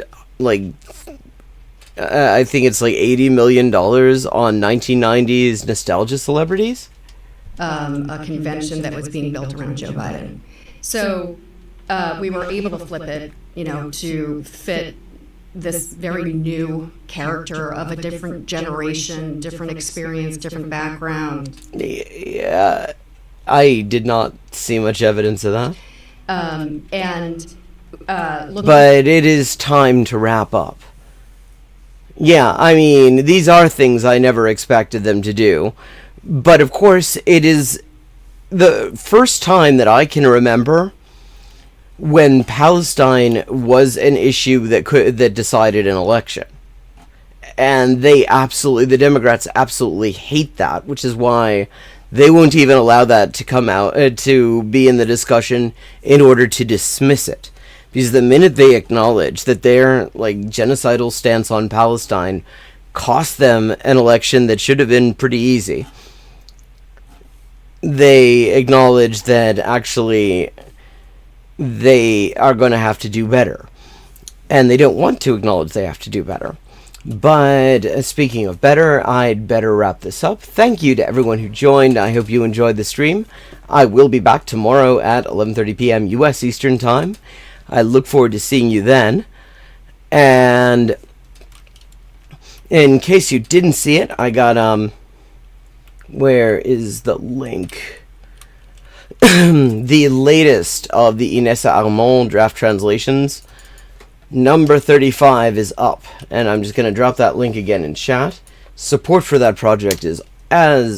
I think it's $80 million on 1990s nostalgia celebrities. A convention that was being built around Joe Biden. So we were able to flip it, to fit this very new character of a different generation, different experience, different background. Yeah, I did not see much evidence of that. But it is time to wrap up. Yeah, I mean, these are things I never expected them to do. But of course, it is the first time that I can remember when Palestine was an issue that decided an election. And the Democrats absolutely hate that, which is why they won't even allow that to come out, to be in the discussion in order to dismiss it. Because the minute they acknowledge that their genocidal stance on Palestine cost them an election that should have been pretty easy, they acknowledge that actually they are going to have to do better. And they don't want to acknowledge they have to do better. But speaking of better, I'd better wrap this up. Thank you to everyone who joined. I hope you enjoyed the stream. I will be back tomorrow at 11:30 p.m. U.S. Eastern Time. I look forward to seeing you then. And in case you didn't see it, I got, where is the link? The latest of the Inessa Armand draft translations, number 35, is up. And I'm just going to drop that link again in chat. Support for that project is, as